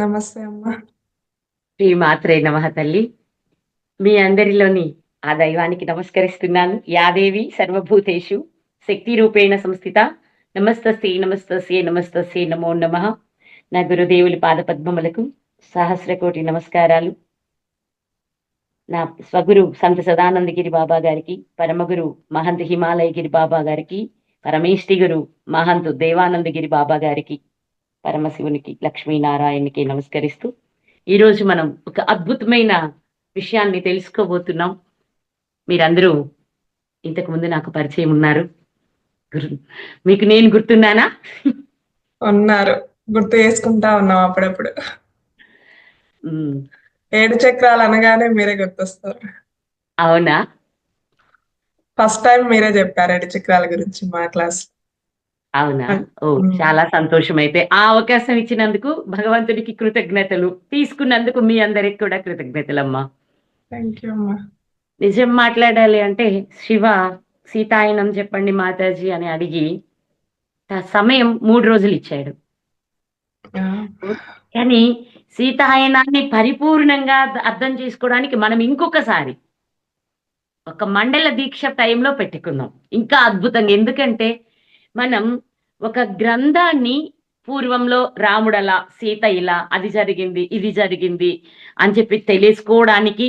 నమస్తే అమ్మా. శ్రీ మాత్రే నమః తల్లి. మీ అందరిలోని ఆ దైవానికి నమస్కరిస్తున్నాను. యాదేవి సర్వభూతేషు శక్తి రూపేణ సంస్థిత. నమస్తస్యై నమస్తస్యై నమస్తస్యై నమో నమః. నా గురుదేవులి పాదపద్మములకు సహస్రకోటి నమస్కారాలు. నా స్వగురు సంత సదానందగిరి బాబా గారికి, పరమగురు మహంత్ హిమాలయగిరి బాబా గారికి, పరమేష్టి గురు మహంత్ దేవానందగిరి బాబా గారికి, పరమశివునికి లక్ష్మీనారాయణకి నమస్కరిస్తూ ఈరోజు మనం ఒక అద్భుతమైన విషయాన్ని తెలుసుకోబోతున్నాం. మీరందరూ ఇంతకు ముందు నాకు పరిచయం ఉన్నారు. మీకు నేను గుర్తున్నానా? ఉన్నారు, గుర్తు చేసుకుంటా ఉన్నాం అప్పుడప్పుడు. ఉమ్, 7 చక్రాలు అనగానే మీరే గుర్తొస్తారు. అవునా? ఫస్ట్ టైం మీరే చెప్పారు 7 చక్రాల గురించి మా క్లాస్. అవునా? ఓ, చాలా సంతోషం. అయితే ఆ అవకాశం ఇచ్చినందుకు భగవంతుడికి కృతజ్ఞతలు, తీసుకున్నందుకు మీ అందరికి కూడా కృతజ్ఞతలమ్మా. థ్యాంక్ యూ అమ్మా. నిజం మాట్లాడాలి అంటే శివ సీతాయనం చెప్పండి మాతాజీ అని అడిగి సమయం 3 రోజులు ఇచ్చాడు. ఆ, కానీ సీతాయనాన్ని పరిపూర్ణంగా అర్థం చేసుకోవడానికి మనం ఇంకొకసారి ఒక మండల దీక్ష టైంలో పెట్టుకుందాం. ఇంకా అద్భుతంగా. ఎందుకంటే మనం ఒక గ్రంథాన్ని పూర్వంలో రాముడలా, సీత ఇలా, అది జరిగింది, ఇది జరిగింది అని చెప్పి తెలుసుకోవడానికి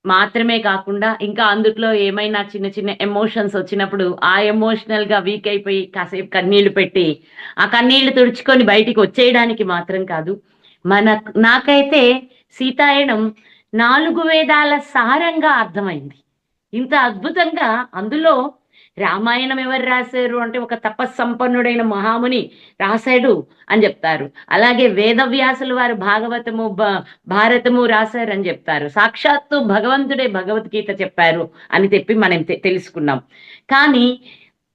మాత్రమే కాకుండా, ఇంకా అందుట్లో ఏమైనా చిన్న చిన్న ఎమోషన్స్ వచ్చినప్పుడు ఆ ఎమోషనల్ గా వీక్ అయిపోయి కాసేపు కన్నీళ్లు పెట్టి ఆ కన్నీళ్లు తుడుచుకొని బయటికి వచ్చేయడానికి మాత్రం కాదు. నాకైతే సీతాయనం 4 వేదాల సారంగా అర్థమైంది. ఇంత అద్భుతంగా అందులో రామాయణం ఎవరు రాశారు అంటే ఒక తపస్సంపన్నుడైన మహాముని రాశాడు అని చెప్తారు. అలాగే వేదవ్యాసులు వారు భాగవతము భారతము రాశారు అని చెప్తారు. సాక్షాత్తు భగవంతుడే భగవద్గీత చెప్పారు అని చెప్పి మనం తెలుసుకున్నాం. కానీ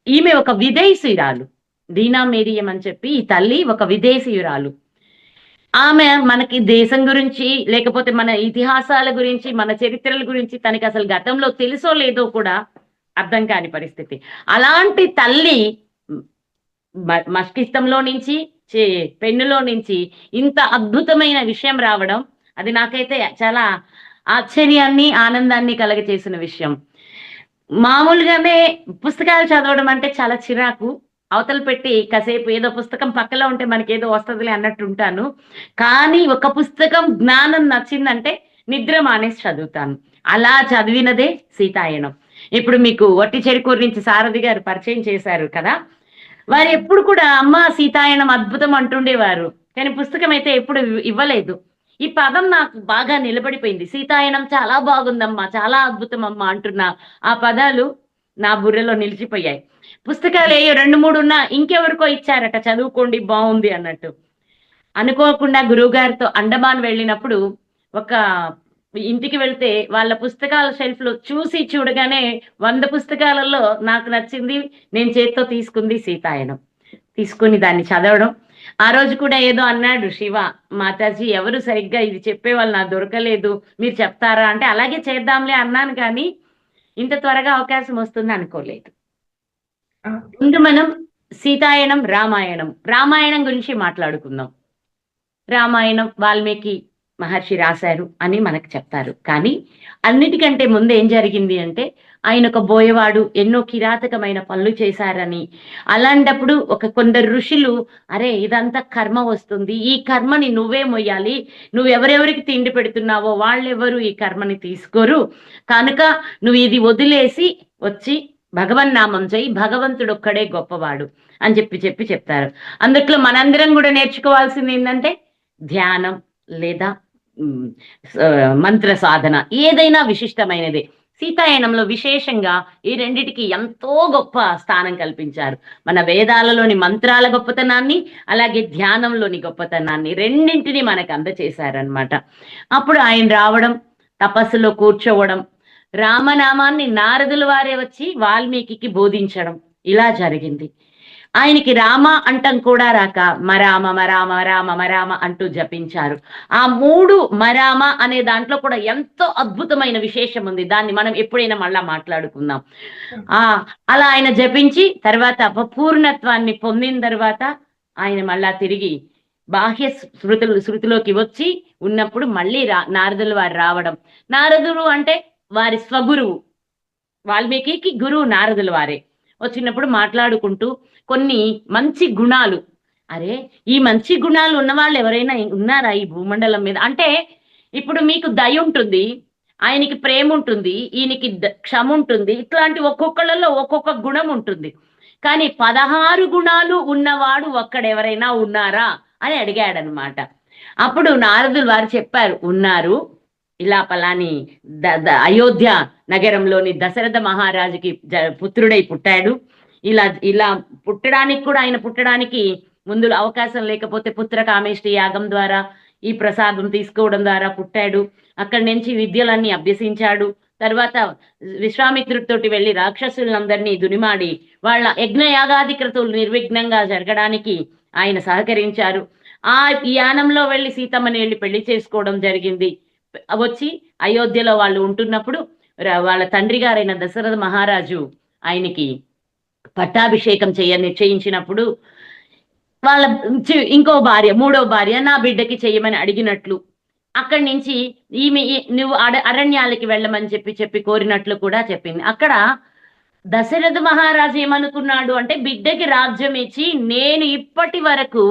ఈమె ఒక విదేశీయురాలు, దీనా మేరియం అని చెప్పి ఈ తల్లి ఒక విదేశీయురాలు. ఆమె మనకి దేశం గురించి, లేకపోతే మన ఇతిహాసాల గురించి, మన చరిత్రల గురించి తనకి అసలు గతంలో తెలుసో లేదో కూడా అర్థం కాని పరిస్థితి. అలాంటి తల్లి మస్తిష్కంలో నుంచి, పెన్నులో నుంచి ఇంత అద్భుతమైన విషయం రావడం, అది నాకైతే చాలా ఆశ్చర్యాన్ని, ఆనందాన్ని కలగచేసిన విషయం. మామూలుగానే పుస్తకాలు చదవడం అంటే చాలా చిరాకు. అవతల పెట్టి కాసేపు ఏదో పుస్తకం పక్కలో ఉంటే మనకేదో వస్తుందిలే అన్నట్టు ఉంటాను. కానీ ఒక పుస్తకం జ్ఞానం నచ్చిందంటే నిద్ర మానేసి చదువుతాను. అలా చదివినదే సీతాయనం. ఇప్పుడు మీకు వట్టి చెరుకూరు నుంచి సారథి గారు పరిచయం చేశారు కదా. వారు ఎప్పుడు కూడా అమ్మ సీతాయనం అద్భుతం అంటుండేవారు, కానీ పుస్తకం అయితే ఎప్పుడు ఇవ్వలేదు. ఈ పదం నాకు బాగా నిలబడిపోయింది. సీతాయనం చాలా బాగుందమ్మా, చాలా అద్భుతం అమ్మా అంటున్నా ఆ పదాలు నా బుర్రలో నిలిచిపోయాయి. పుస్తకాలు ఏ 2-3 ఉన్నా ఇంకెవరికో ఇచ్చారట, చదువుకోండి బాగుంది అన్నట్టు. అనుకోకుండా గురువుగారితో అండమాన్ వెళ్ళినప్పుడు ఒక ఇంటికి వెళ్తే వాళ్ళ పుస్తకాల షెల్ఫ్ లో చూసి చూడగానే 100 పుస్తకాలలో నాకు నచ్చింది, నేను చేత్తో తీసుకుంది సీతాయనం. తీసుకుని దాన్ని చదవడం. ఆ రోజు కూడా ఏదో అన్నాడు శివ, మాతాజీ ఎవరు సరిగ్గా ఇది చెప్పేవాళ్ళు నాకు దొరకలేదు, మీరు చెప్తారా అంటే అలాగే చేద్దాంలే అన్నాను. కానీ ఇంత త్వరగా అవకాశం వస్తుంది అనుకోలేదు. ముందు మనం సీతాయనం, రామాయణం గురించి మాట్లాడుకుందాం. రామాయణం వాల్మీకి మహర్షి రాశారు అని మనకు చెప్తారు. కానీ అన్నిటికంటే ముందు ఏం జరిగింది అంటే, ఆయన ఒక బోయవాడు, ఎన్నో కిరాతకమైన పనులు చేశారని, అలాంటప్పుడు కొందరు ఋషులు, అరే ఇదంతా కర్మ వస్తుంది, ఈ కర్మని నువ్వే మొయ్యాలి, నువ్వు ఎవరెవరికి తిండి పెడుతున్నావో వాళ్ళెవరు ఈ కర్మని తీసుకోరు, కనుక నువ్వు ఇది వదిలేసి వచ్చి భగవన్నామం చేయి, భగవంతుడు ఒక్కడే గొప్పవాడు అని చెప్తారు. అందుట్లో మనందరం కూడా నేర్చుకోవాల్సింది ఏంటంటే ధ్యానం లేదా మంత్ర సాధన, ఏదైనా విశిష్టమైనదే. సీతాయనంలో విశేషంగా ఈ రెండిటికి ఎంతో గొప్ప స్థానం కల్పించారు. మన వేదాలలోని మంత్రాల గొప్పతనాన్ని, అలాగే ధ్యానంలోని గొప్పతనాన్ని రెండింటిని మనకు అందచేశారనమాట. అప్పుడు ఆయన రావడం, తపస్సులో కూర్చోవడం, రామనామాన్ని నారదుల వారే వచ్చి వాల్మీకి బోధించడం, ఇలా జరిగింది. ఆయనకి రామ అంటం కూడా రాక మరామ మరామ రామ మరామ అంటూ జపించారు. ఆ 3 మరామ అనే దాంట్లో కూడా ఎంతో అద్భుతమైన విశేషం ఉంది. దాన్ని మనం ఎప్పుడైనా మళ్ళా మాట్లాడుకుందాం. అలా ఆయన జపించి తర్వాత పూర్ణత్వాన్ని పొందిన తర్వాత ఆయన మళ్ళా తిరిగి బాహ్య శృతిలోకి వచ్చి ఉన్నప్పుడు మళ్ళీ నారదులు వారు రావడం. నారదుడు అంటే వారి స్వగురువు, వాల్మీకి గురువు నారదుల వారే. వచ్చినప్పుడు మాట్లాడుకుంటూ కొన్ని మంచి గుణాలు, అరే ఈ మంచి గుణాలు ఉన్న వాళ్ళు ఎవరైనా ఉన్నారా ఈ భూమండలం మీద అంటే, ఇప్పుడు మీకు దయ ఉంటుంది, ఆయనకి ప్రేమ ఉంటుంది, ఈయనకి క్షమ ఉంటుంది, ఇట్లాంటి ఒక్కొక్కళ్ళలో ఒక్కొక్క గుణం ఉంటుంది. కానీ 16 గుణాలు ఉన్నవాడు ఒక్కడెవరైనా ఉన్నారా అని అడిగాడనమాట. అప్పుడు నారదులు వారు చెప్పారు, ఉన్నారు. ఇలా పలాని అయోధ్య నగరంలోని దశరథ మహారాజుకి పుత్రుడై పుట్టాడు. ఇలా ఇలా పుట్టడానికి కూడా, ఆయన పుట్టడానికి ముందు అవకాశం లేకపోతే పుత్ర కామేష్టి యాగం ద్వారా ఈ ప్రసాదం తీసుకోవడం ద్వారా పుట్టాడు. అక్కడి నుంచి విద్యలన్నీ అభ్యసించాడు. తర్వాత విశ్వామిత్రుడితోటి వెళ్ళి రాక్షసులందరినీ దునిమాడి వాళ్ళ యజ్ఞయాగాది క్రతువులు నిర్విఘ్నంగా జరగడానికి ఆయన సహకరించారు. ఆ యానంలో వెళ్ళి సీతమ్మని వెళ్ళి పెళ్లి చేసుకోవడం జరిగింది. వచ్చి అయోధ్యలో వాళ్ళు ఉంటున్నప్పుడు వాళ్ళ తండ్రి గారైన దశరథ మహారాజు ఆయనకి పట్టాభిషేకం నిశ్చయించినప్పుడు వాళ్ళ ఇంకో భార్య, మూడో భార్య నా బిడ్డకి చెయ్యమని అడిగినట్లు, అక్కడి నుంచి ఈమె నువ్వు అరణ్యాలకి వెళ్ళమని చెప్పి కోరినట్లు కూడా చెప్పింది. అక్కడ దశరథ మహారాజు ఏమనుకున్నాడు అంటే, బిడ్డకి రాజ్యం ఇచ్చి నేను ఇప్పటి వరకు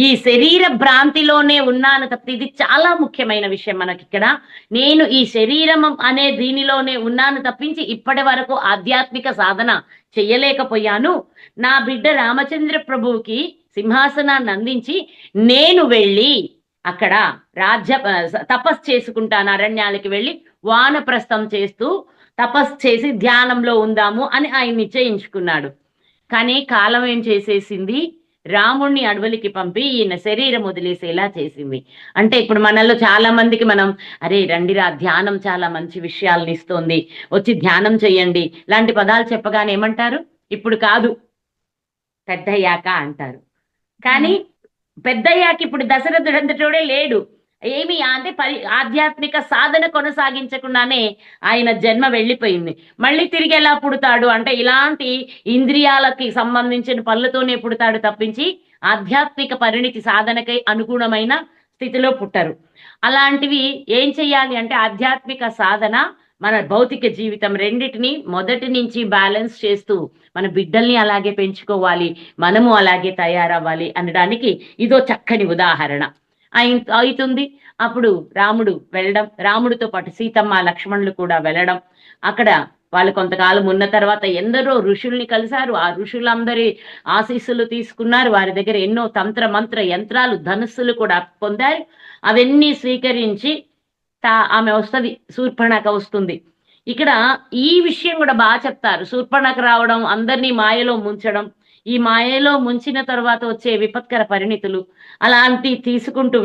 ఈ శరీర భ్రాంతిలోనే ఉన్నాను తప్ప, ఇది చాలా ముఖ్యమైన విషయం మనకి ఇక్కడ, నేను ఈ శరీరం అనే దీనిలోనే ఉన్నాను తప్పించి ఇప్పటి వరకు ఆధ్యాత్మిక సాధన చెయ్యలేకపోయాను. నా బిడ్డ రామచంద్ర ప్రభువుకి సింహాసనాన్ని అందించి నేను వెళ్ళి అక్కడ తపస్సు చేసుకుంటాను, అరణ్యాలకి వెళ్ళి వానప్రస్థం చేస్తూ తపస్సు చేసి ధ్యానంలో ఉందాము అని ఆయన నిశ్చయించుకున్నాడు. కానీ కాలం ఏం చేసేసింది, రాముణ్ణి అడవులకి పంపి ఈయన శరీరం వదిలేసేలా చేసింది. అంటే ఇప్పుడు మనలో చాలా మందికి మనం, అరే రండిరా ధ్యానం చాలా మంచి విషయాలను ఇస్తోంది, వచ్చి ధ్యానం చెయ్యండి లాంటి పదాలు చెప్పగానే ఏమంటారు, ఇప్పుడు కాదు పెద్దయ్యాక అంటారు. కానీ పెద్దయ్యాక ఇప్పుడు దశరథుడంతటోడే లేడు. ఏమి అంటే ఆధ్యాత్మిక సాధన కొనసాగించకుండానే ఆయన జన్మ వెళ్ళిపోయింది. మళ్ళీ తిరిగి ఎలా పుడతాడు అంటే, ఇలాంటి ఇంద్రియాలకి సంబంధించిన పనులతోనే పుడతాడు తప్పించి ఆధ్యాత్మిక పరిణితి సాధనకై అనుగుణమైన స్థితిలో పుట్టరు. అలాంటివి ఏం చెయ్యాలి అంటే, ఆధ్యాత్మిక సాధన మన భౌతిక జీవితం రెండిటిని మొదటి నుంచి బ్యాలెన్స్ చేస్తూ మన బిడ్డల్ని అలాగే పెంచుకోవాలి, మనము అలాగే తయారవ్వాలి అనడానికి ఇదో చక్కని ఉదాహరణ అవుతుంది. అప్పుడు రాముడు వెళ్ళడం, రాముడితో పాటు సీతమ్మ లక్ష్మణులు కూడా వెళ్ళడం, అక్కడ వాళ్ళు కొంతకాలం ఉన్న తర్వాత ఎందరో ఋషుల్ని కలిశారు. ఆ ఋషులందరి ఆశీస్సులు తీసుకున్నారు. వారి దగ్గర ఎన్నో తంత్ర మంత్ర యంత్రాలు, ధనుస్సులు కూడా పొందారు. అవన్నీ స్వీకరించి ఆమె వస్తుంది, శూర్పణఖ వస్తుంది. ఇక్కడ ఈ విషయం కూడా బాగా చెప్తారు. శూర్పణఖ రావడం, అందరినీ మాయలో ముంచడం, ఈ మాయలో ముంచిన తర్వాత వచ్చే విపత్కర పరిణితులు, అలాంటి తీసుకుంటూ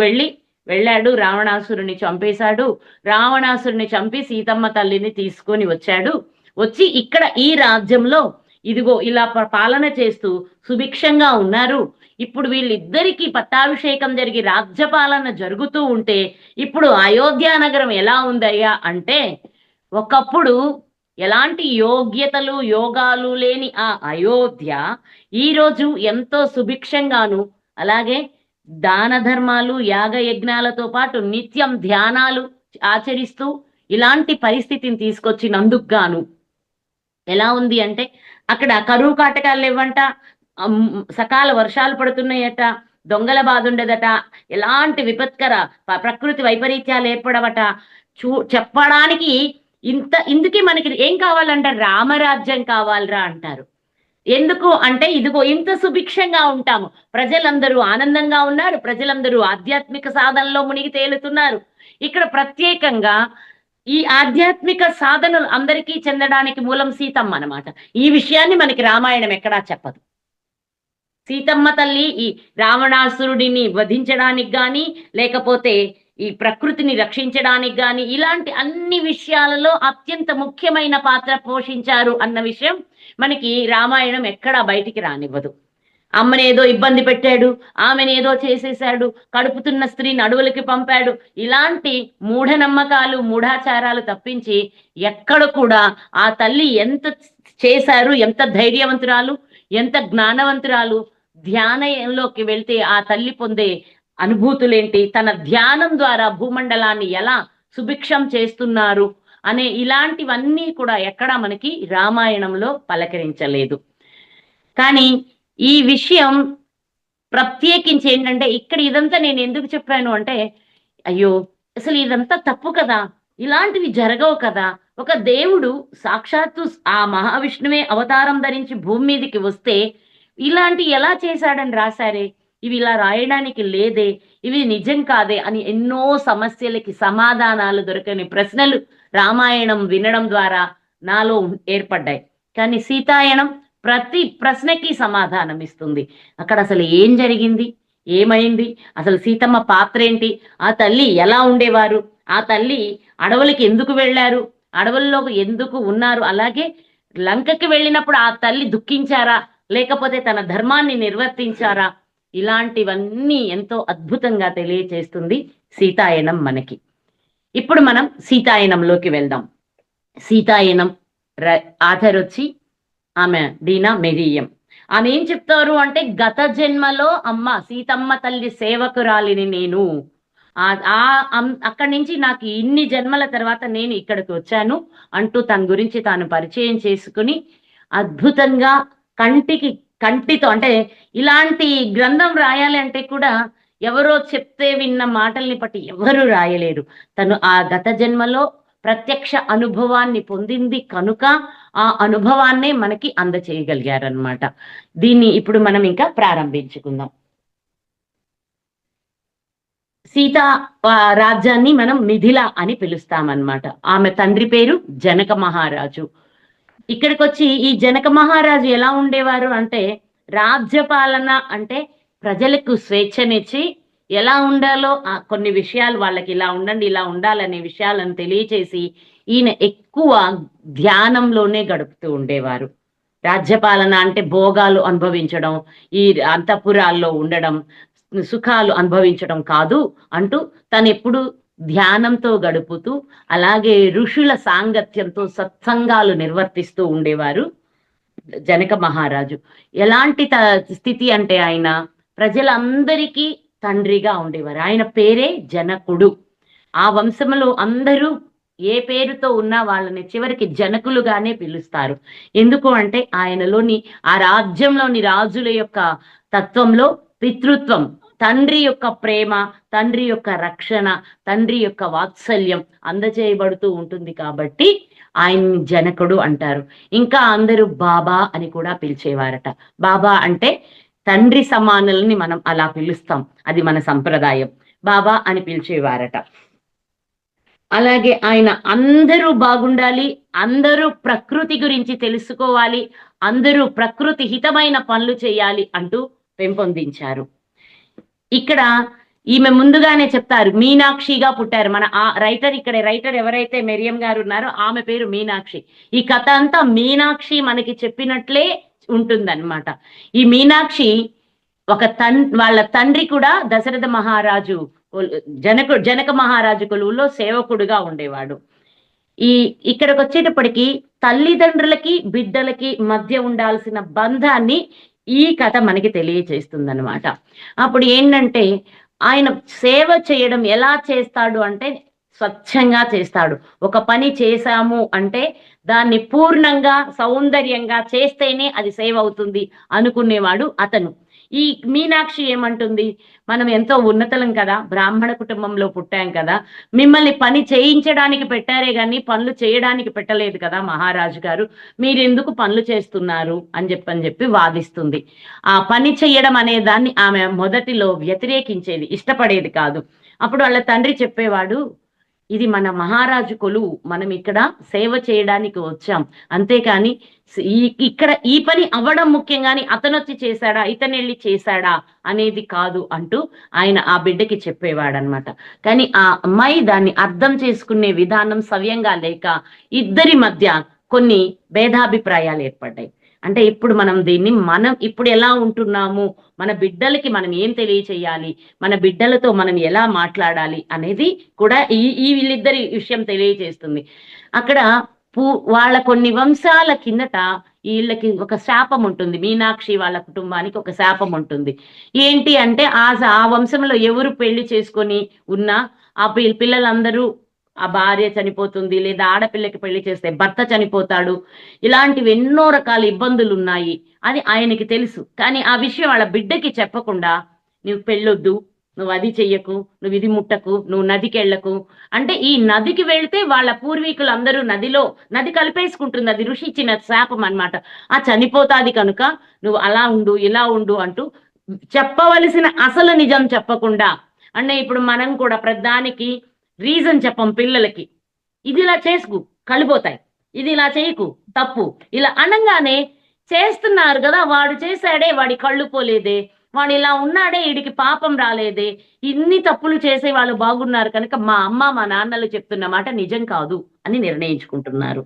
వెళ్ళాడు. రావణాసురుని చంపేశాడు. రావణాసురుని చంపి సీతమ్మ తల్లిని తీసుకొని వచ్చాడు. వచ్చి ఇక్కడ ఈ రాజ్యంలో ఇదిగో ఇలా పాలన చేస్తూ సుభిక్షంగా ఉన్నారు. ఇప్పుడు వీళ్ళిద్దరికీ పట్టాభిషేకం జరిగి రాజ్యపాలన జరుగుతూ ఉంటే ఇప్పుడు అయోధ్య నగరం ఎలా ఉందయ్యా అంటే, ఒకప్పుడు ఎలాంటి యోగ్యతలు యోగాలు లేని ఆ అయోధ్య ఈరోజు ఎంతో సుభిక్షంగాను, అలాగే దాన ధర్మాలు యాగ యజ్ఞాలతో పాటు నిత్యం ధ్యానాలు ఆచరిస్తూ ఇలాంటి పరిస్థితిని తీసుకొచ్చినందుకు గాను ఎలా ఉంది అంటే, అక్కడ కరువు కాటకాలు లేవంట, సకాల వర్షాలు పడుతున్నాయట, దొంగల బాధ ఉండదట, ఎలాంటి విపత్కర ప్రకృతి వైపరీత్యాలు ఏర్పడవట. చెప్పడానికి ఇందుకే మనకి ఏం కావాలంటే రామరాజ్యం కావాలరా అంటారు. ఎందుకు అంటే, ఇదిగో ఇంత సుభిక్షంగా ఉంటాము, ప్రజలందరూ ఆనందంగా ఉన్నారు, ప్రజలందరూ ఆధ్యాత్మిక సాధనలో మునిగి తేలుతున్నారు. ఇక్కడ ప్రత్యేకంగా ఈ ఆధ్యాత్మిక సాధనలు అందరికీ చెందడానికి మూలం సీతమ్మ అన్నమాట. ఈ విషయాన్ని మనకి రామాయణం ఎక్కడా చెప్పదు. సీతమ్మ తల్లి ఈ రావణాసురుడిని వధించడానికి గాని, లేకపోతే ఈ ప్రకృతిని రక్షించడానికి గాని, ఇలాంటి అన్ని విషయాలలో అత్యంత ముఖ్యమైన పాత్ర పోషించారు అన్న విషయం మనకి రామాయణం ఎక్కడా బయటికి రానివ్వదు. అమ్మనేదో ఇబ్బంది పెట్టాడు, ఆమెనేదో చేసేశాడు, కడుపుతున్న స్త్రీని అడవులకి పంపాడు, ఇలాంటి మూఢనమ్మకాలు మూఢాచారాలు తప్పించి ఎక్కడ కూడా ఆ తల్లి ఎంత చేశారు, ఎంత ధైర్యవంతురాలు, ఎంత జ్ఞానవంతురాలు, ధ్యానంలోకి వెళ్తే ఆ తల్లి పొందే అనుభూతులేంటి, తన ధ్యానం ద్వారా భూమండలాన్ని ఎలా సుభిక్షం చేస్తున్నారు అనే ఇలాంటివన్నీ కూడా ఎక్కడా మనకి రామాయణంలో పలకరించలేదు. కానీ ఈ విషయం ప్రత్యేకించి ఏంటంటే, ఇక్కడ ఇదంతా నేను ఎందుకు చెప్పాను అంటే, అయ్యో అసలు ఇదంతా తప్పు కదా, ఇలాంటివి జరగవు కదా, ఒక దేవుడు సాక్షాత్తు ఆ మహావిష్ణువే అవతారం ధరించి భూమి మీదకి వస్తే ఇలాంటి ఎలా చేశాడని రాశారే, ఇవి ఇలా రాయడానికి లేదే, ఇవి నిజం కాదే అని ఎన్నో సమస్యలకి సమాధానాలు దొరకని ప్రశ్నలు రామాయణం వినడం ద్వారా నాలో ఏర్పడ్డాయి. కానీ సీతాయనం ప్రతి ప్రశ్నకి సమాధానం ఇస్తుంది. అక్కడ అసలు ఏం జరిగింది, ఏమైంది, అసలు సీతమ్మ పాత్ర ఏంటి, ఆ తల్లి ఎలా ఉండేవారు, ఆ తల్లి అడవులకి ఎందుకు వెళ్ళారు, అడవుల్లో ఎందుకు ఉన్నారు, అలాగే లంకకి వెళ్ళినప్పుడు ఆ తల్లి దుఃఖించారా, లేకపోతే తన ధర్మాన్ని నిర్వర్తించారా, ఇలాంటివన్నీ ఎంతో అద్భుతంగా తెలియచేస్తుంది సీతాయనం మనకి. ఇప్పుడు మనం సీతాయనంలోకి వెళ్దాం. సీతాయనం ఆథర్ వచ్చి ఆమె డీనా మెరియం. ఆమె ఏం చెప్తారు అంటే, గత జన్మలో అమ్మ సీతమ్మ తల్లి సేవకురాలిని నేను, అక్కడి నుంచి నాకు ఇన్ని జన్మల తర్వాత నేను ఇక్కడికి వచ్చాను అంటూ తన గురించి తాను పరిచయం చేసుకుని అద్భుతంగా కంటితో అంటే ఇలాంటి గ్రంథం రాయాలి అంటే కూడా ఎవరో చెప్తే విన్న మాటల్ని బట్టి ఎవరు రాయలేరు. తను ఆ గత జన్మలో ప్రత్యక్ష అనుభవాన్ని పొందింది కనుక ఆ అనుభవాన్నే మనకి అందచేయగలిగారనమాట. దీన్ని ఇప్పుడు మనం ఇంకా ప్రారంభించుకుందాం. సీతా రాజ్యాన్ని మనం మిథిల అని పిలుస్తామన్నమాట. ఆమె తండ్రి పేరు జనక మహారాజు. ఇక్కడికి వచ్చి ఈ జనక మహారాజు ఎలా ఉండేవారు అంటే, రాజ్యపాలన అంటే ప్రజలకు స్వేచ్ఛనిచ్చి ఎలా ఉండాలో కొన్ని విషయాలు వాళ్ళకి ఇలా ఉండండి ఇలా ఉండాలనే విషయాలను తెలియచేసి ఈయన ఎక్కువ ధ్యానంలోనే గడుపుతూ ఉండేవారు. రాజ్యపాలన అంటే భోగాలు అనుభవించడం, ఈ అంతఃపురాల్లో ఉండడం, సుఖాలు అనుభవించడం కాదు అంటూ తను ఎప్పుడు ధ్యానంతో గడుపుతూ అలాగే ఋషుల సాంగత్యంతో సత్సంగాలు నిర్వర్తిస్తూ ఉండేవారు జనక మహారాజు. ఎలాంటి స్థితి అంటే ఆయన ప్రజలందరికీ తండ్రిగా ఉండేవారు. ఆయన పేరే జనకుడు. ఆ వంశంలో అందరూ ఏ పేరుతో ఉన్నా వాళ్ళని చివరికి జనకులుగానే పిలుస్తారు. ఎందుకు అంటే ఆయనలోని ఆ రాజ్యంలోని రాజుల యొక్క తత్వంలో పితృత్వం, తండ్రి యొక్క ప్రేమ, తండ్రి యొక్క రక్షణ, తండ్రి యొక్క వాత్సల్యం అందజేయబడుతూ ఉంటుంది కాబట్టి ఆయన్ని జనకుడు అంటారు. ఇంకా అందరూ బాబా అని కూడా పిలిచేవారట. బాబా అంటే తండ్రి సమానులని మనం అలా పిలుస్తాం, అది మన సంప్రదాయం. బాబా అని పిలిచేవారట. అలాగే ఆయన అందరూ బాగుండాలి, అందరూ ప్రకృతి గురించి తెలుసుకోవాలి, అందరూ ప్రకృతి హితమైన పనులు చేయాలి అంటూ పెంపొందించారు. ఇక్కడ ఈమె ముందుగానే చెప్తారు మీనాక్షిగా పుట్టారు. మన ఆ రైటర్ ఎవరైతే మెరియం గారు ఉన్నారో ఆమె పేరు మీనాక్షి. ఈ కథ అంతా మీనాక్షి మనకి చెప్పినట్లే ఉంటుందన్నమాట. ఈ మీనాక్షి వాళ్ళ తండ్రి కూడా దశరథ మహారాజు జనక మహారాజు కొలువులో సేవకుడుగా ఉండేవాడు. ఇక్కడికి వచ్చేటప్పటికి తల్లిదండ్రులకి బిడ్డలకి మధ్య ఉండాల్సిన బంధాన్ని ఈ కథ మనకి తెలియచేస్తుంది అనమాట. అప్పుడు ఏంటంటే ఆయన సేవ చేయడం ఎలా చేస్తాడు అంటే స్వచ్ఛంగా చేస్తాడు. ఒక పని చేశాము అంటే దాన్ని పూర్ణంగా సౌందర్యంగా చేస్తేనే అది సేవ అవుతుంది అనుకునేవాడు అతను. ఈ మీనాక్షి ఏమంటుంది, మనం ఎంతో ఉన్నతలం కదా, బ్రాహ్మణ కుటుంబంలో పుట్టాం కదా, మిమ్మల్ని పని చేయించడానికి పెట్టారే కానీ పనులు చేయడానికి పెట్టలేదు కదా మహారాజు గారు, మీరెందుకు పనులు చేస్తున్నారు అని చెప్పి వాదిస్తుంది. ఆ పని చేయడం అనే దాన్ని ఆమె మొదటిలో వ్యతిరేకించేది, ఇష్టపడేది కాదు. అప్పుడు వాళ్ళ తండ్రి చెప్పేవాడు, ఇది మన మహారాజు కొలువు, మనం ఇక్కడ సేవ చేయడానికి వచ్చాం, అంతేకాని ఇక్కడ ఈ పని అవ్వడం ముఖ్యం కానీ అతను వచ్చి చేశాడా ఇతను వెళ్ళి చేశాడా అనేది కాదు అంటూ ఆయన ఆ బిడ్డకి చెప్పేవాడనమాట. కానీ ఆ అమ్మాయి దాన్ని అర్థం చేసుకునే విధానం సవ్యంగా లేక ఇద్దరి మధ్య కొన్ని భేదాభిప్రాయాలు ఏర్పడ్డాయి. అంటే ఇప్పుడు మనం ఇప్పుడు ఎలా ఉంటున్నాము, మన బిడ్డలకి మనం ఏం తెలియచేయాలి, మన బిడ్డలతో మనం ఎలా మాట్లాడాలి అనేది కూడా ఈ వీళ్ళిద్దరి విషయం తెలియచేస్తుంది. అక్కడ వాళ్ళ కొన్ని వంశాల కిందట వీళ్ళకి ఒక శాపం ఉంటుంది, మీనాక్షి వాళ్ళ కుటుంబానికి ఒక శాపం ఉంటుంది. ఏంటి అంటే ఆ వంశంలో ఎవరు పెళ్లి చేసుకొని ఉన్నా ఆ పిల్లలందరూ, ఆ భార్య చనిపోతుంది, లేదా ఆడపిల్లకి పెళ్లి చేస్తే భర్త చనిపోతాడు. ఇలాంటివి ఎన్నో రకాల ఇబ్బందులు ఉన్నాయి. అది ఆయనకి తెలుసు. కానీ ఆ విషయం వాళ్ళ బిడ్డకి చెప్పకుండా, నువ్వు పెళ్ళొద్దు, నువ్వు అది చెయ్యకు, నువ్వు ఇది ముట్టకు, నువ్వు నదికి వెళ్ళకు అంటే, ఈ నదికి వెళ్తే వాళ్ళ పూర్వీకులు అందరూ నది కలిపేసుకుంటుంది. అది ఋషి ఇచ్చిన శాపం అన్నమాట. ఆ చనిపోతాది కనుక నువ్వు అలా ఉండు, ఇలా ఉండు అంటూ చెప్పవలసిన అసలు నిజం చెప్పకుండా, అంటే ఇప్పుడు మనం కూడా ప్రధానికి రీజన్ చెప్పం పిల్లలకి. ఇది ఇలా చేసుకు కలిపోతాయి, ఇది ఇలా చేయకు తప్పు, ఇలా అనగానే చేస్తున్నారు కదా, వాడు చేశాడే, వాడి కళ్ళు పోలేదే, వాడు ఇలా ఉన్నాడే, వీడికి పాపం రాలేదే, ఇన్ని తప్పులు చేసే వాళ్ళు బాగున్నారు కనుక మా అమ్మ మా నాన్నలు చెప్తున్న మాట నిజం కాదు అని నిర్ణయించుకుంటున్నారు.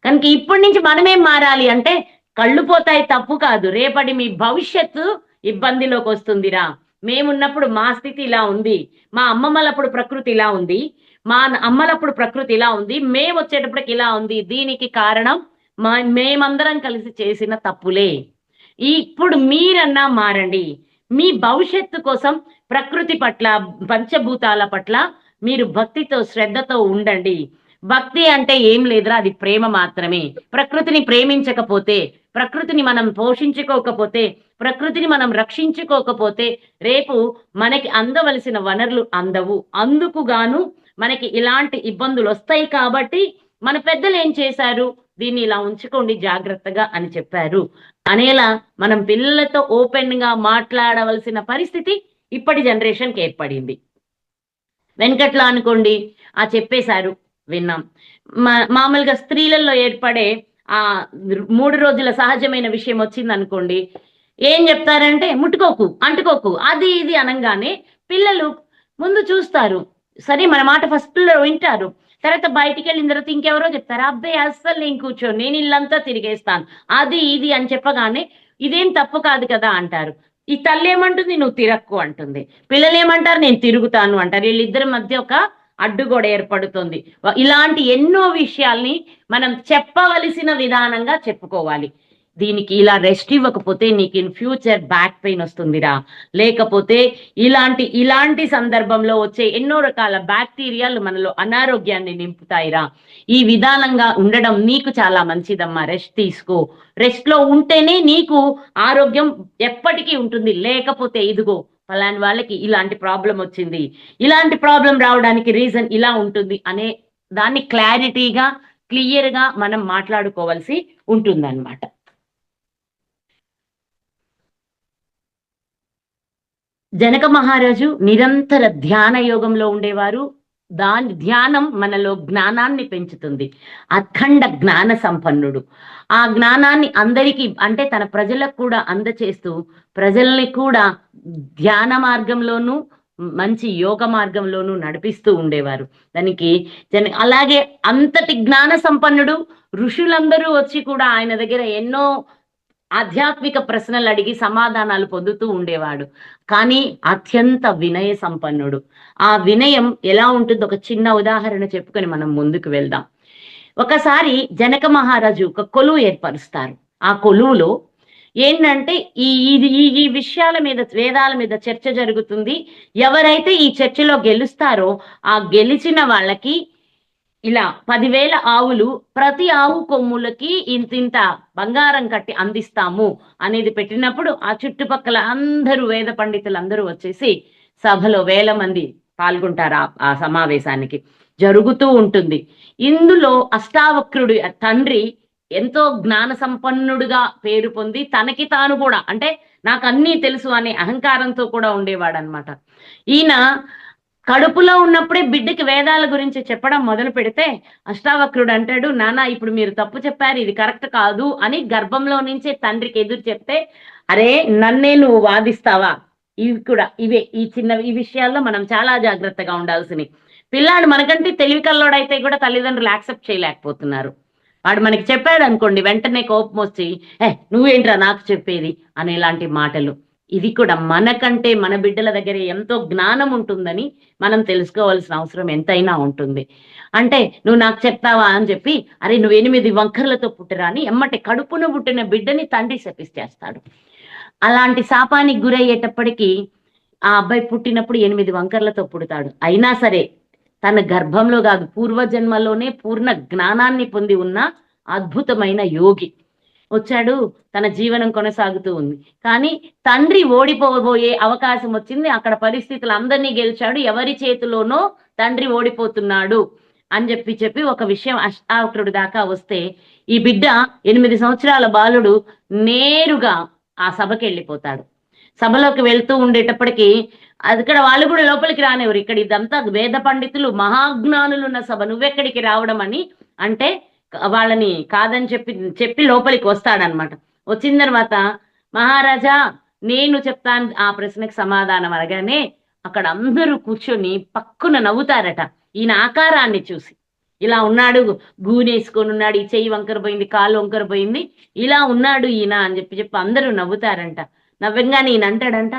కనుక ఇప్పటి నుంచి మనమేం మారాలి అంటే, కళ్ళు పోతాయి తప్పు కాదు, రేపటి మీ భవిష్యత్తు ఇబ్బందిలోకి వస్తుందిరా. మేమున్నప్పుడు మా స్థితి ఇలా ఉంది, మా అమ్మమ్మలప్పుడు ప్రకృతి ఇలా ఉంది, మా అమ్మలప్పుడు ప్రకృతి ఇలా ఉంది, మేము వచ్చేటప్పటికి ఇలా ఉంది. దీనికి కారణం మేమందరం కలిసి చేసిన తప్పులే. ఇప్పుడు మీరన్నా మారండి. మీ భవిష్యత్తు కోసం ప్రకృతి పట్ల, పంచభూతాల పట్ల మీరు భక్తితో శ్రద్ధతో ఉండండి. భక్తి అంటే ఏం లేదురా, అది ప్రేమ మాత్రమే. ప్రకృతిని ప్రేమించకపోతే, ప్రకృతిని మనం పోషించుకోకపోతే, ప్రకృతిని మనం రక్షించుకోకపోతే రేపు మనకి అందవలసిన వనరులు అందవు. అందుకు గాను మనకి ఇలాంటి ఇబ్బందులు వస్తాయి. కాబట్టి మన పెద్దలు ఏం చేశారు, దీన్ని ఇలా ఉంచుకోండి జాగ్రత్తగా అని చెప్పారు అనేలా మనం పిల్లలతో ఓపెన్ గా మాట్లాడవలసిన పరిస్థితి ఇప్పటి జనరేషన్కి ఏర్పడింది. వెనకట్లో అనుకోండి, చెప్పేశారు, విన్నాం. మామూలుగా స్త్రీలలో ఏర్పడే ఆ 3 రోజుల సహజమైన విషయం వచ్చింది అనుకోండి, ఏం చెప్తారంటే ముట్టుకోకు, అంటుకోకు, అది ఇది అనగానే పిల్లలు ముందు చూస్తారు, సరే మన మాట ఫస్ట్ లో వింటారు, తర్వాత బయటికి వెళ్ళిన తర్వాత ఇంకెవరో చెప్తారు, అబ్బాయి అస్సలు నేను కూర్చోను, నేను ఇల్లంతా తిరిగేస్తాను, అది ఇది అని చెప్పగానే ఇదేం తప్పు కాదు కదా అంటారు. ఈ తల్లి ఏమంటుంది, నువ్వు తిరక్కు అంటుంది. పిల్లలు ఏమంటారు, నేను తిరుగుతాను అంటారు. వీళ్ళిద్దరి మధ్య ఒక అడ్డుగోడ ఏర్పడుతుంది. ఇలాంటి ఎన్నో విషయాల్ని మనం చెప్పవలసిన విధానంగా చెప్పుకోవాలి. దీనికి ఇలా రెస్ట్ ఇవ్వకపోతే నీకు ఇన్ ఫ్యూచర్ బ్యాక్ పెయిన్ వస్తుందిరా, లేకపోతే ఇలాంటి సందర్భంలో వచ్చే ఎన్నో రకాల బ్యాక్టీరియాలు మనలో అనారోగ్యాన్ని నింపుతాయిరా. ఈ విధానంగా ఉండడం నీకు చాలా మంచిదమ్మా, రెస్ట్ తీసుకో, రెస్ట్ లో ఉంటేనే నీకు ఆరోగ్యం ఎప్పటికీ ఉంటుంది. లేకపోతే ఇదిగో ఫలాని వాళ్ళకి ఇలాంటి ప్రాబ్లం వచ్చింది, ఇలాంటి ప్రాబ్లం రావడానికి రీజన్ ఇలా ఉంటుంది అనే దాన్ని క్లారిటీగా క్లియర్ గా మనం మాట్లాడుకోవాల్సి ఉంటుందన్నమాట. జనక మహారాజు నిరంతర ధ్యాన యోగంలో ఉండేవారు. ధ్యానం మనలో జ్ఞానాన్ని పెంచుతుంది. అఖండ జ్ఞాన సంపన్నుడు. ఆ జ్ఞానాన్ని అందరికీ, అంటే తన ప్రజలకు కూడా అందచేస్తూ, ప్రజల్ని కూడా ధ్యాన మార్గంలోనూ మంచి యోగ మార్గంలోనూ నడిపిస్తూ ఉండేవారు. దానికి అలాగే అంతటి జ్ఞాన సంపన్నుడు. ఋషులందరూ వచ్చి కూడా ఆయన దగ్గర ఎన్నో ఆధ్యాత్మిక ప్రశ్నలు అడిగి సమాధానాలు పొందుతూ ఉండేవాడు. కానీ అత్యంత వినయ సంపన్నుడు. ఆ వినయం ఎలా ఉంటుందో ఒక చిన్న ఉదాహరణ చెప్పుకొని మనం ముందుకు వెళ్దాం. ఒకసారి జనక మహారాజు ఒక కొలువు ఏర్పరుస్తారు. ఆ కొలువులో ఏంటంటే ఈ విషయాల మీద, వేదాల మీద చర్చ జరుగుతుంది. ఎవరైతే ఈ చర్చలో గెలుస్తారో ఆ గెలిచిన వాళ్ళకి ఇలా 10,000 ఆవులు, ప్రతి ఆవు కొమ్ములకి ఇంతింత బంగారం కట్టి అందిస్తాము అనేది పెట్టినప్పుడు ఆ చుట్టుపక్కల అందరూ వేద పండితులు అందరూ వచ్చేసి సభలో 1000 మంది పాల్గొంటారు. ఆ సమావేశానికి జరుగుతూ ఉంటుంది. ఇందులో అష్టావక్రుడి తండ్రి ఎంతో జ్ఞాన సంపన్నుడుగా పేరు పొంది, తనకి తాను కూడా, అంటే నాకు అన్నీ తెలుసు అనే అహంకారంతో కూడా ఉండేవాడు అనమాట. ఈయన కడుపులో ఉన్నప్పుడే బిడ్డకి వేదాల గురించి చెప్పడం మొదలు పెడితే అష్టావక్రుడు అంటాడు, నాన్న ఇప్పుడు మీరు తప్పు చెప్పారు, ఇది కరెక్ట్ కాదు అని గర్భంలో నుంచే తండ్రికి ఎదురు చెప్తే, అరే నన్నే నువ్వు వాదిస్తావా? ఇవి కూడా ఈ విషయాల్లో మనం చాలా జాగ్రత్తగా ఉండాల్సినవి. పిల్లాడు మనకంటే తెలివి కల్లోడైతే కూడా తల్లిదండ్రులు యాక్సెప్ట్ చేయలేకపోతున్నారు. వాడు మనకి చెప్పాడు అనుకోండి, వెంటనే కోపం వచ్చి నువ్వేంట్రా నాకు చెప్పేది అనేలాంటి మాటలు. ఇది కూడా మనకంటే మన బిడ్డల దగ్గర ఎంతో జ్ఞానం ఉంటుందని మనం తెలుసుకోవాల్సిన అవసరం ఎంతైనా ఉంటుంది. అంటే నువ్వు నాకు చెప్తావా అని చెప్పి, అరే నువ్వు 8 వంకర్లతో పుట్టిరా అని ఎమ్మటి కడుపున పుట్టిన బిడ్డని తండ్రి శపిస్తేస్తాడు. అలాంటి శాపానికి గురయ్యేటప్పటికీ ఆ అబ్బాయి పుట్టినప్పుడు 8 వంకర్లతో పుడతాడు. అయినా సరే తన గర్భంలో కాదు, పూర్వజన్మలోనే పూర్ణ జ్ఞానాన్ని పొంది ఉన్న అద్భుతమైన యోగి వచ్చాడు. తన జీవనం కొనసాగుతూ ఉంది. కానీ తండ్రి ఓడిపోబోయే అవకాశం వచ్చింది. అక్కడ పరిస్థితులు అందరినీ గెలిచాడు. ఎవరి చేతిలోనో తండ్రి ఓడిపోతున్నాడు అని చెప్పి ఒక విషయం అష్టావక్రుడి దాకా వస్తే ఈ బిడ్డ 8 సంవత్సరాల బాలుడు నేరుగా ఆ సభకి వెళ్ళిపోతాడు. సభలోకి వెళ్తూ ఉండేటప్పటికి అక్కడ వాళ్ళు కూడా లోపలికి రానివ్వరు. ఇక్కడ ఇదంతా వేద పండితులు మహాజ్ఞానులు ఉన్న సభ, నువ్వెక్కడికి రావడం అని అంటే వాళ్ళని కాదని చెప్పి లోపలికి వస్తాడనమాట. వచ్చిన తర్వాత మహారాజా నేను చెప్తాను ఆ ప్రశ్నకు సమాధానం అనగానే అక్కడ అందరూ కూర్చొని పక్కున నవ్వుతారట ఈయన ఆకారాన్ని చూసి. ఇలా ఉన్నాడు, గూనేసుకొని ఉన్నాడు, ఈ చెయ్యి వంకర పోయింది, కాలు వంకర పోయింది, ఇలా ఉన్నాడు ఈయన అని చెప్పి అందరూ నవ్వుతారంట. నవ్వంగానే ఈయన అంటాడంట,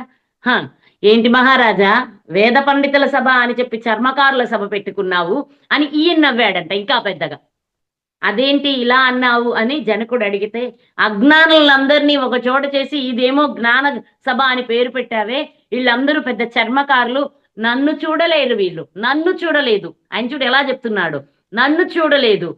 ఏంటి మహారాజా వేద పండితుల సభ అని చెప్పి చర్మకారుల సభ పెట్టుకున్నావు అని ఈయన నవ్వాడంట ఇంకా పెద్దగా. అదేంటి ఇలా అన్నావు అని జనకుడు అడిగితే, అజ్ఞానులందరినీ ఒక చోట చేసి ఇదేమో జ్ఞాన సభ అని పేరు పెట్టావే, వీళ్ళందరూ పెద్ద చర్మకారులు, నన్ను చూడలేరు, వీళ్ళు నన్ను చూడలేదు. ఆయన చూడు ఎలా చెప్తున్నాడు, నన్ను చూడలేదు,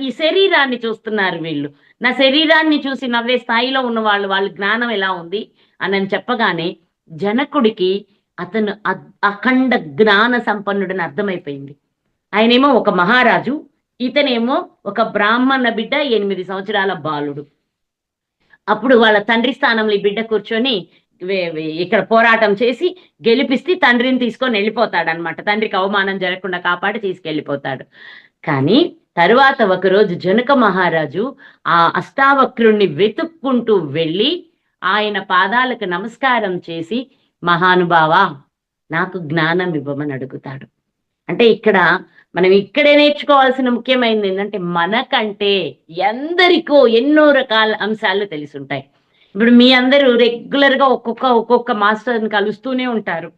ఈ శరీరాన్ని చూస్తున్నారు వీళ్ళు, నా శరీరాన్ని చూసి నవ్వే స్థాయిలో ఉన్న వాళ్ళ జ్ఞానం ఎలా ఉంది అని చెప్పగానే జనకుడికి అతను అఖండ జ్ఞాన సంపన్నుడని అర్థమైపోయింది. ఆయనేమో ఒక మహారాజు, ఇతనేమో ఒక బ్రాహ్మణ బిడ్డ, 8 సంవత్సరాల బాలుడు. అప్పుడు వాళ్ళ తండ్రి స్థానంలో ఈ బిడ్డ కూర్చొని ఇక్కడ పోరాటం చేసి గెలిపిస్తే తండ్రిని తీసుకొని వెళ్ళిపోతాడు అనమాట. తండ్రికి అవమానం జరగకుండా కాపాడి తీసుకెళ్ళిపోతాడు. కానీ తరువాత ఒకరోజు జనక మహారాజు ఆ అష్టావక్రుణ్ణి వెతుక్కుంటూ వెళ్ళి ఆయన పాదాలకు నమస్కారం చేసి, మహానుభావా నాకు జ్ఞానం ఇవ్వమని అడుగుతాడు. అంటే ఇక్కడ మనం ఇక్కడే నేర్చుకోవాల్సిన ముఖ్యమైనది ఏంటంటే, మనకంటే ఎందరికో ఎన్నో రకాల అంశాలు తెలిసి ఉంటాయి. ఇప్పుడు మీ అందరూ రెగ్యులర్ గా ఒక్కొక్క మాస్టర్ని కలుస్తూనే ఉంటారు.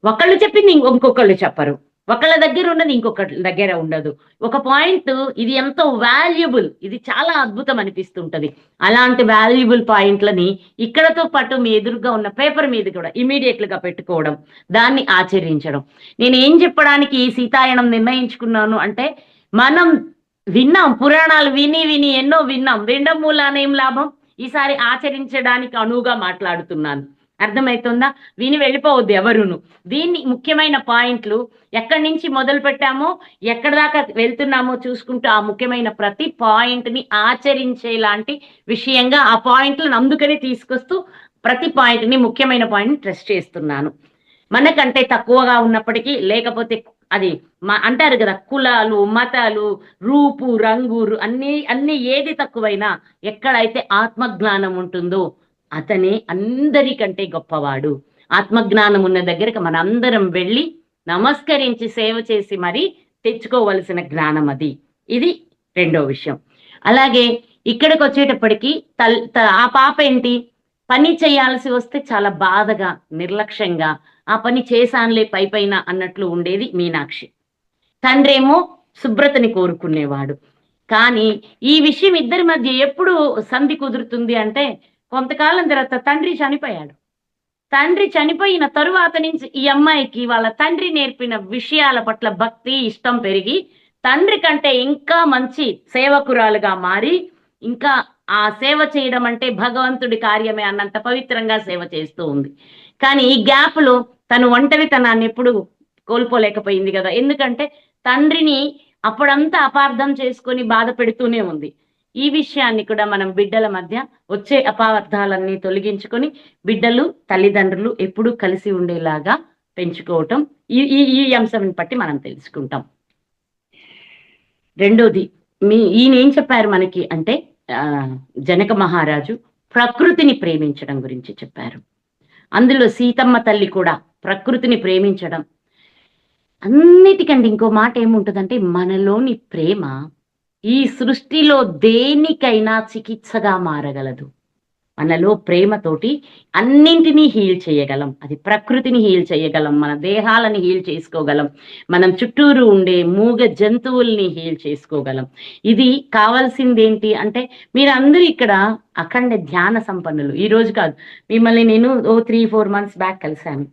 ఒకళ్ళు చెప్పింది ఇంకొకళ్ళు చెప్పరు, ఒకళ్ళ దగ్గర ఉన్నది ఇంకొకళ్ళ దగ్గర ఉండదు. ఒక పాయింట్ ఇది ఎంతో వాల్యుబుల్, ఇది చాలా అద్భుతం అనిపిస్తుంటది. అలాంటి వాల్యుబుల్ పాయింట్లని ఇక్కడతో పాటు మీ ఎదురుగా ఉన్న పేపర్ మీద కూడా ఇమీడియట్ గా పెట్టుకోవడం, దాన్ని ఆచరించడం. నేను ఏం చెప్పడానికి ఈ సీతాయనం నిర్ణయించుకున్నాను అంటే, మనం విన్నాం, పురాణాలు విని ఎన్నో విన్నాం, వినడం మూలాన ఏం లాభం, ఈసారి ఆచరించడానికి అనువుగా మాట్లాడుతున్నాను. అర్థమవుతుందా? విని వెళ్ళిపోవద్దు ఎవరును. దీన్ని ముఖ్యమైన పాయింట్లు ఎక్కడి నుంచి మొదలు పెట్టామో ఎక్కడి దాకా వెళ్తున్నామో చూసుకుంటూ ఆ ముఖ్యమైన ప్రతి పాయింట్ ని ఆచరించేలాంటి విషయంగా ఆ పాయింట్లను అందుకని తీసుకొస్తూ ప్రతి పాయింట్ ని ముఖ్యమైన పాయింట్ ట్రెస్ చేస్తున్నాను. మనకంటే తక్కువగా ఉన్నప్పటికీ, లేకపోతే అది అంటారు కదా, కులాలు, మతాలు, రూపు, రంగు అన్ని ఏది తక్కువైనా ఎక్కడైతే ఆత్మజ్ఞానం ఉంటుందో అతనే అందరికంటే గొప్పవాడు. ఆత్మజ్ఞానం ఉన్న దగ్గరకు మనందరం వెళ్ళి నమస్కరించి సేవ చేసి మరి తెచ్చుకోవలసిన జ్ఞానం అది. ఇది రెండో విషయం. అలాగే ఇక్కడికి వచ్చేటప్పటికి ఆ పాప ఏంటి, పని చేయాల్సి వస్తే చాలా బాధగా నిర్లక్ష్యంగా ఆ పని చేశానులే పైన అన్నట్లు ఉండేది మీనాక్షి. తండ్రేమో శుభ్రతని కోరుకునేవాడు. కానీ ఈ విషయం ఇద్దరి మధ్య ఎప్పుడు సంధి కుదురుతుంది అంటే, కొంతకాలం తర్వాత తండ్రి చనిపోయాడు. తండ్రి చనిపోయిన తరువాత నుంచి ఈ అమ్మాయికి వాళ్ళ తండ్రి నేర్పిన విషయాల పట్ల భక్తి, ఇష్టం పెరిగి తండ్రి కంటే ఇంకా మంచి సేవకురాలుగా మారి, ఇంకా ఆ సేవ చేయడం అంటే భగవంతుడి కార్యమే అన్నంత పవిత్రంగా సేవ చేస్తూ ఉంది. కానీ ఈ గ్యాప్ లో తను ఒంటరితనాన్ని ఎప్పుడు కోల్పోలేకపోయింది కదా. ఎందుకంటే తండ్రిని అప్పుడంతా అపార్థం చేసుకొని బాధ పెడుతూనే ఉంది. ఈ విషయాన్ని కూడా మనం బిడ్డల మధ్య వచ్చే అపార్థాలన్నీ తొలగించుకొని బిడ్డలు తల్లిదండ్రులు ఎప్పుడూ కలిసి ఉండేలాగా పెంచుకోవటం ఈ అంశం బట్టి మనం తెలుసుకుంటాం. రెండోది, ఈయన ఏం చెప్పారు మనకి అంటే, జనక మహారాజు ప్రకృతిని ప్రేమించడం గురించి చెప్పారు. అందులో సీతమ్మ తల్లి కూడా ప్రకృతిని ప్రేమించడం. అన్నిటికంటే ఇంకో మాట ఏముంటుందంటే, మనలోని ప్రేమ ఈ సృష్టిలో దేనికైనా చికిత్సగా మారగలదు. మనలో ప్రేమతోటి అన్నింటినీ హీల్ చేయగలం. అది ప్రకృతిని హీల్ చేయగలం, మన దేహాలని హీల్ చేసుకోగలం, మనం చుట్టూరు ఉండే మూగ జంతువుల్ని హీల్ చేసుకోగలం. ఇది కావాల్సింది ఏంటి అంటే, మీరందరూ ఇక్కడ అఖండ ధ్యాన సంపన్నులు. ఈ రోజు కాదు, మిమ్మల్ని నేను 3-4 months బ్యాక్ కలిశాను.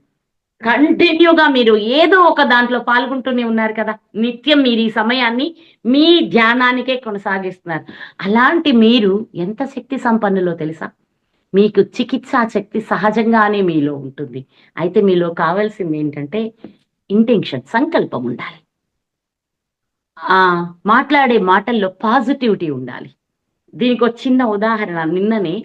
కంటిన్యూగా మీరు ఏదో ఒక దాంట్లో పాల్గొంటూనే ఉన్నారు కదా. నిత్యం మీరు ఈ సమయాన్ని మీ ధ్యానానికే కొనసాగిస్తున్నారు. అలాంటి మీరు ఎంత శక్తి సంపన్నులో తెలుసా? మీకు చికిత్సా శక్తి సహజంగానే మీలో ఉంటుంది. అయితే మీలో కావాల్సింది ఏంటంటే ఇంటెన్షన్, సంకల్పం ఉండాలి. మాట్లాడే మాటల్లో పాజిటివిటీ ఉండాలి. దీనికి ఒక చిన్న ఉదాహరణ. నిన్ననే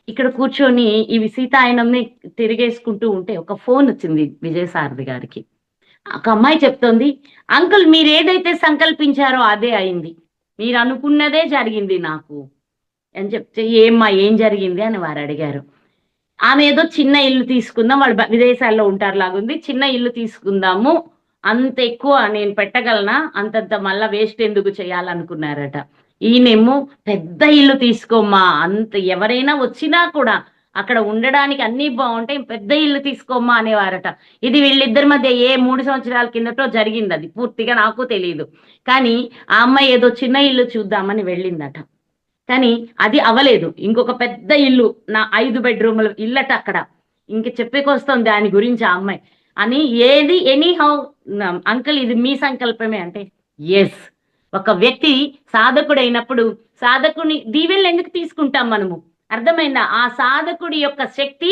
ఇక్కడ కూర్చొని ఇవి సీతాయనంని తిరిగేసుకుంటూ ఉంటే ఒక ఫోన్ వచ్చింది విజయసారథి గారికి. ఒక అమ్మాయి చెప్తోంది, అంకుల్ మీరు ఏదైతే సంకల్పించారో అదే అయింది, మీరు అనుకున్నదే జరిగింది నాకు అని చెప్తే, ఏమ్మా ఏం జరిగింది అని వారు అడిగారు. ఆమె ఏదో చిన్న ఇల్లు తీసుకుందాం, వాళ్ళు విదేశాల్లో ఉంటారు లాగుంది, చిన్న ఇల్లు తీసుకుందాము, అంత ఎక్కువ నేను పెట్టగలనా, అంతంత మళ్ళా వేస్ట్ ఎందుకు చేయాలనుకున్నారట. ఈయనేమో పెద్ద ఇల్లు తీసుకోమ్మా, అంత ఎవరైనా వచ్చినా కూడా అక్కడ ఉండడానికి అన్ని బాగుంటాయి, పెద్ద ఇల్లు తీసుకోమ్మా అనేవారట. ఇది వీళ్ళిద్దరి మధ్య 3 సంవత్సరాల కిందటో జరిగింది, అది పూర్తిగా నాకు తెలియదు. కానీ ఆ అమ్మాయి ఏదో చిన్న ఇల్లు చూద్దామని వెళ్ళిందట. కానీ అది అవలేదు. ఇంకొక పెద్ద ఇల్లు, నా 5 బెడ్రూముల ఇల్లట అక్కడ. ఇంక చెప్పేకొస్తుంది దాని గురించి ఆ అమ్మాయి అని. ఏది ఎనీ హౌ అంకుల్ ఇది మీ సంకల్పమే అంటే, ఎస్. ఒక వ్యక్తి సాధకుడైనప్పుడు సాధకుని దీవెనలు ఎందుకు తీసుకుంటాం మనము? అర్థమైందా? ఆ సాధకుడి యొక్క శక్తి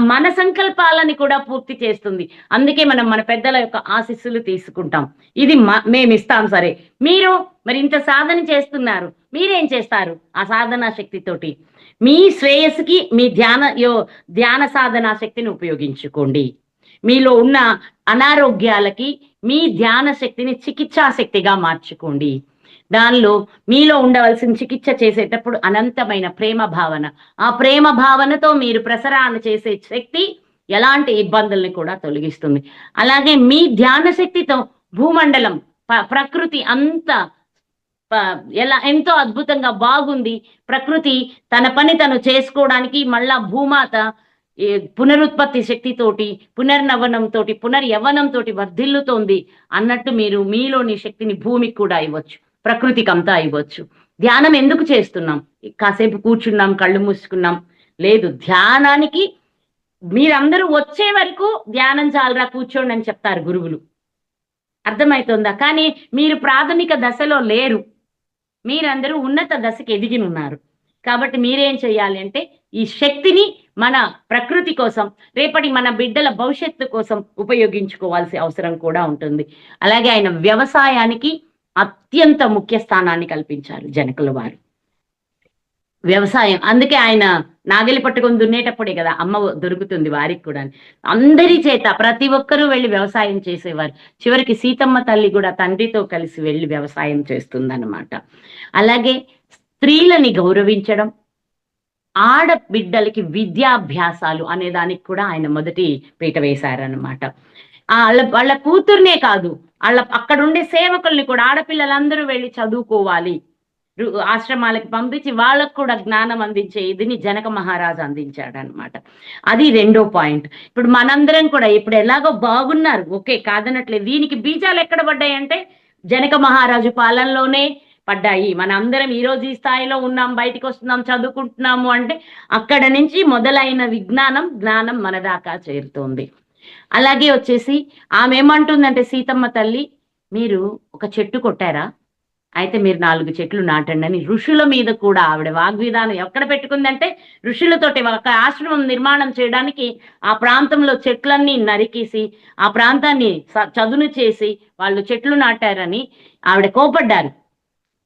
మన సంకల్పాలని కూడా పూర్తి చేస్తుంది. అందుకే మనం మన పెద్దల యొక్క ఆశీస్సులు తీసుకుంటాం. ఇది మేము ఇస్తాం. సరే, మీరు మరి ఇంత సాధన చేస్తున్నారు, మీరేం చేస్తారు ఆ సాధనా శక్తితోటి? మీ శ్రేయస్సుకి మీ ధ్యాన సాధనా శక్తిని ఉపయోగించుకోండి. మీలో ఉన్న అనారోగ్యాలకి మీ ధ్యాన శక్తిని చికిత్సా శక్తిగా మార్చుకోండి. దానిలో మీలో ఉండవలసిన చికిత్స చేసేటప్పుడు అనంతమైన ప్రేమ భావన, ఆ ప్రేమ భావనతో మీరు ప్రసరణ చేసే శక్తి ఎలాంటి ఇబ్బందుల్ని కూడా తొలగిస్తుంది. అలాగే మీ ధ్యాన శక్తితో భూమండలం, ప్రకృతి అంతా ఎంతో అద్భుతంగా బాగుంది. ప్రకృతి తన పని తను చేసుకోవడానికి మళ్ళా భూమాత పునరుత్పత్తి శక్తితోటి, పునర్నవనంతో, పునర్యవనంతో వర్ధిల్లుతోంది అన్నట్టు మీరు మీలోని శక్తిని భూమికి కూడా ఇవ్వచ్చు, ప్రకృతికి అంతా ఇవ్వచ్చు. ధ్యానం ఎందుకు చేస్తున్నాం? కాసేపు కూర్చున్నాం, కళ్ళు మూసుకున్నాం లేదు. ధ్యానానికి మీరందరూ వచ్చే వరకు ధ్యానం చాలరా కూర్చోండి అని చెప్తారు గురువులు. అర్థమవుతుందా? కానీ మీరు ప్రాథమిక దశలో లేరు, మీరందరూ ఉన్నత దశకి ఎదిగినున్నారు. కాబట్టి మీరేం చేయాలి అంటే ఈ శక్తిని మన ప్రకృతి కోసం, రేపటి మన బిడ్డల భవిష్యత్తు కోసం ఉపయోగించుకోవాల్సిన అవసరం కూడా ఉంటుంది. అలాగే ఆయన వ్యవసాయానికి అత్యంత ముఖ్య స్థానాన్ని కల్పించారు జనకుల వారు. వ్యవసాయం, అందుకే ఆయన నాగలి పట్టుకొని దున్నేటప్పుడే కదా అమ్మ దొరుకుతుంది వారికి కూడా. అందరి చేత ప్రతి ఒక్కరూ వెళ్ళి వ్యవసాయం చేసేవారు. చివరికి సీతమ్మ తల్లి కూడా తండ్రితో కలిసి వెళ్ళి వ్యవసాయం చేస్తుందన్నమాట. అలాగే స్త్రీలని గౌరవించడం, ఆడబిడ్డలకి విద్యాభ్యాసాలు అనే దానికి కూడా ఆయన మొదటి పీట వేశారనమాట. వాళ్ళ కూతుర్నే కాదు, అక్కడ ఉండే సేవకుల్ని కూడా ఆడపిల్లలందరూ వెళ్ళి చదువుకోవాలి, ఆశ్రమాలకు పంపించి వాళ్ళకు కూడా జ్ఞానం అందించే ఇదిని జనక మహారాజు అందించాడు అనమాట. అది 2వ పాయింట్. ఇప్పుడు మనందరం కూడా ఇప్పుడు ఎలాగో బాగున్నారు, ఓకే కాదనట్లేదు. దీనికి బీజాలు ఎక్కడ పడ్డాయంటే జనక మహారాజు పాలనలోనే పడ్డాయి. మన అందరం ఈరోజు ఈ స్థాయిలో ఉన్నాం, బయటికి వస్తున్నాం, చదువుకుంటున్నాము అంటే అక్కడ నుంచి మొదలైన జ్ఞానం మన దాకా చేరుతోంది. అలాగే వచ్చేసి ఆమె ఏమంటుందంటే, సీతమ్మ తల్లి మీరు ఒక చెట్టు కొట్టారా, అయితే మీరు 4 చెట్లు నాటండి అని ఋషుల మీద కూడా ఆవిడ వాగ్విధానం ఎక్కడ పెట్టుకుందంటే, ఋషులతోటి ఒక ఆశ్రమం నిర్మాణం చేయడానికి ఆ ప్రాంతంలో చెట్లన్నీ నరికేసి ఆ ప్రాంతాన్ని చదును చేసి వాళ్ళు చెట్లు నాటారని ఆవిడ కోపడ్డారు.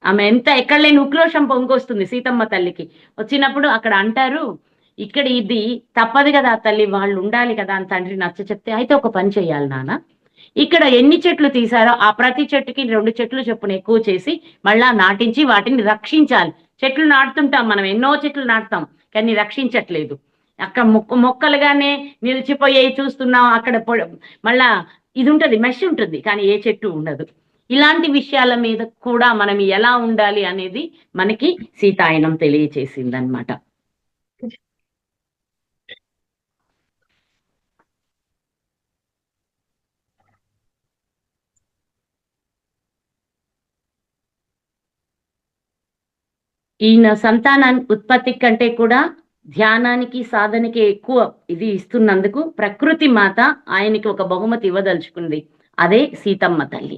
ఆమె ఎక్కడ లేని ఉక్రోషం పొంగొస్తుంది సీతమ్మ తల్లికి. వచ్చినప్పుడు అక్కడ అంటారు, ఇక్కడ ఇది తప్పదు కదా తల్లి, వాళ్ళు ఉండాలి కదా అని తండ్రి నచ్చ చెప్తే, అయితే ఒక పని చేయాలి నాన్న, ఇక్కడ ఎన్ని చెట్లు తీసారో ఆ ప్రతి చెట్టుకి 2 చెట్లు చొప్పున ఎక్కువ చేసి మళ్ళా నాటించి వాటిని రక్షించాలి. చెట్లు నాటుతుంటాం మనం, ఎన్నో చెట్లు నాటుతాం, కానీ రక్షించట్లేదు. అక్కడ మొక్కలుగానే నిలిచిపోయేవి చూస్తున్నాం. అక్కడ మళ్ళా ఇది ఉంటుంది, మెష్ ఉంటుంది, కానీ ఏ చెట్టు ఉండదు. ఇలాంటి విషయాల మీద కూడా మనం ఎలా ఉండాలి అనేది మనకి సీతాయనం తెలియచేసింది అనమాట. ఈయన సంతాన ఉత్పత్తి కంటే కూడా ధ్యానానికి సాధనకి ఎక్కువ ఇది ఇస్తున్నందుకు ప్రకృతి మాత ఆయనకి ఒక బహుమతి ఇవ్వదలుచుకుంది. అదే సీతమ్మ తల్లి.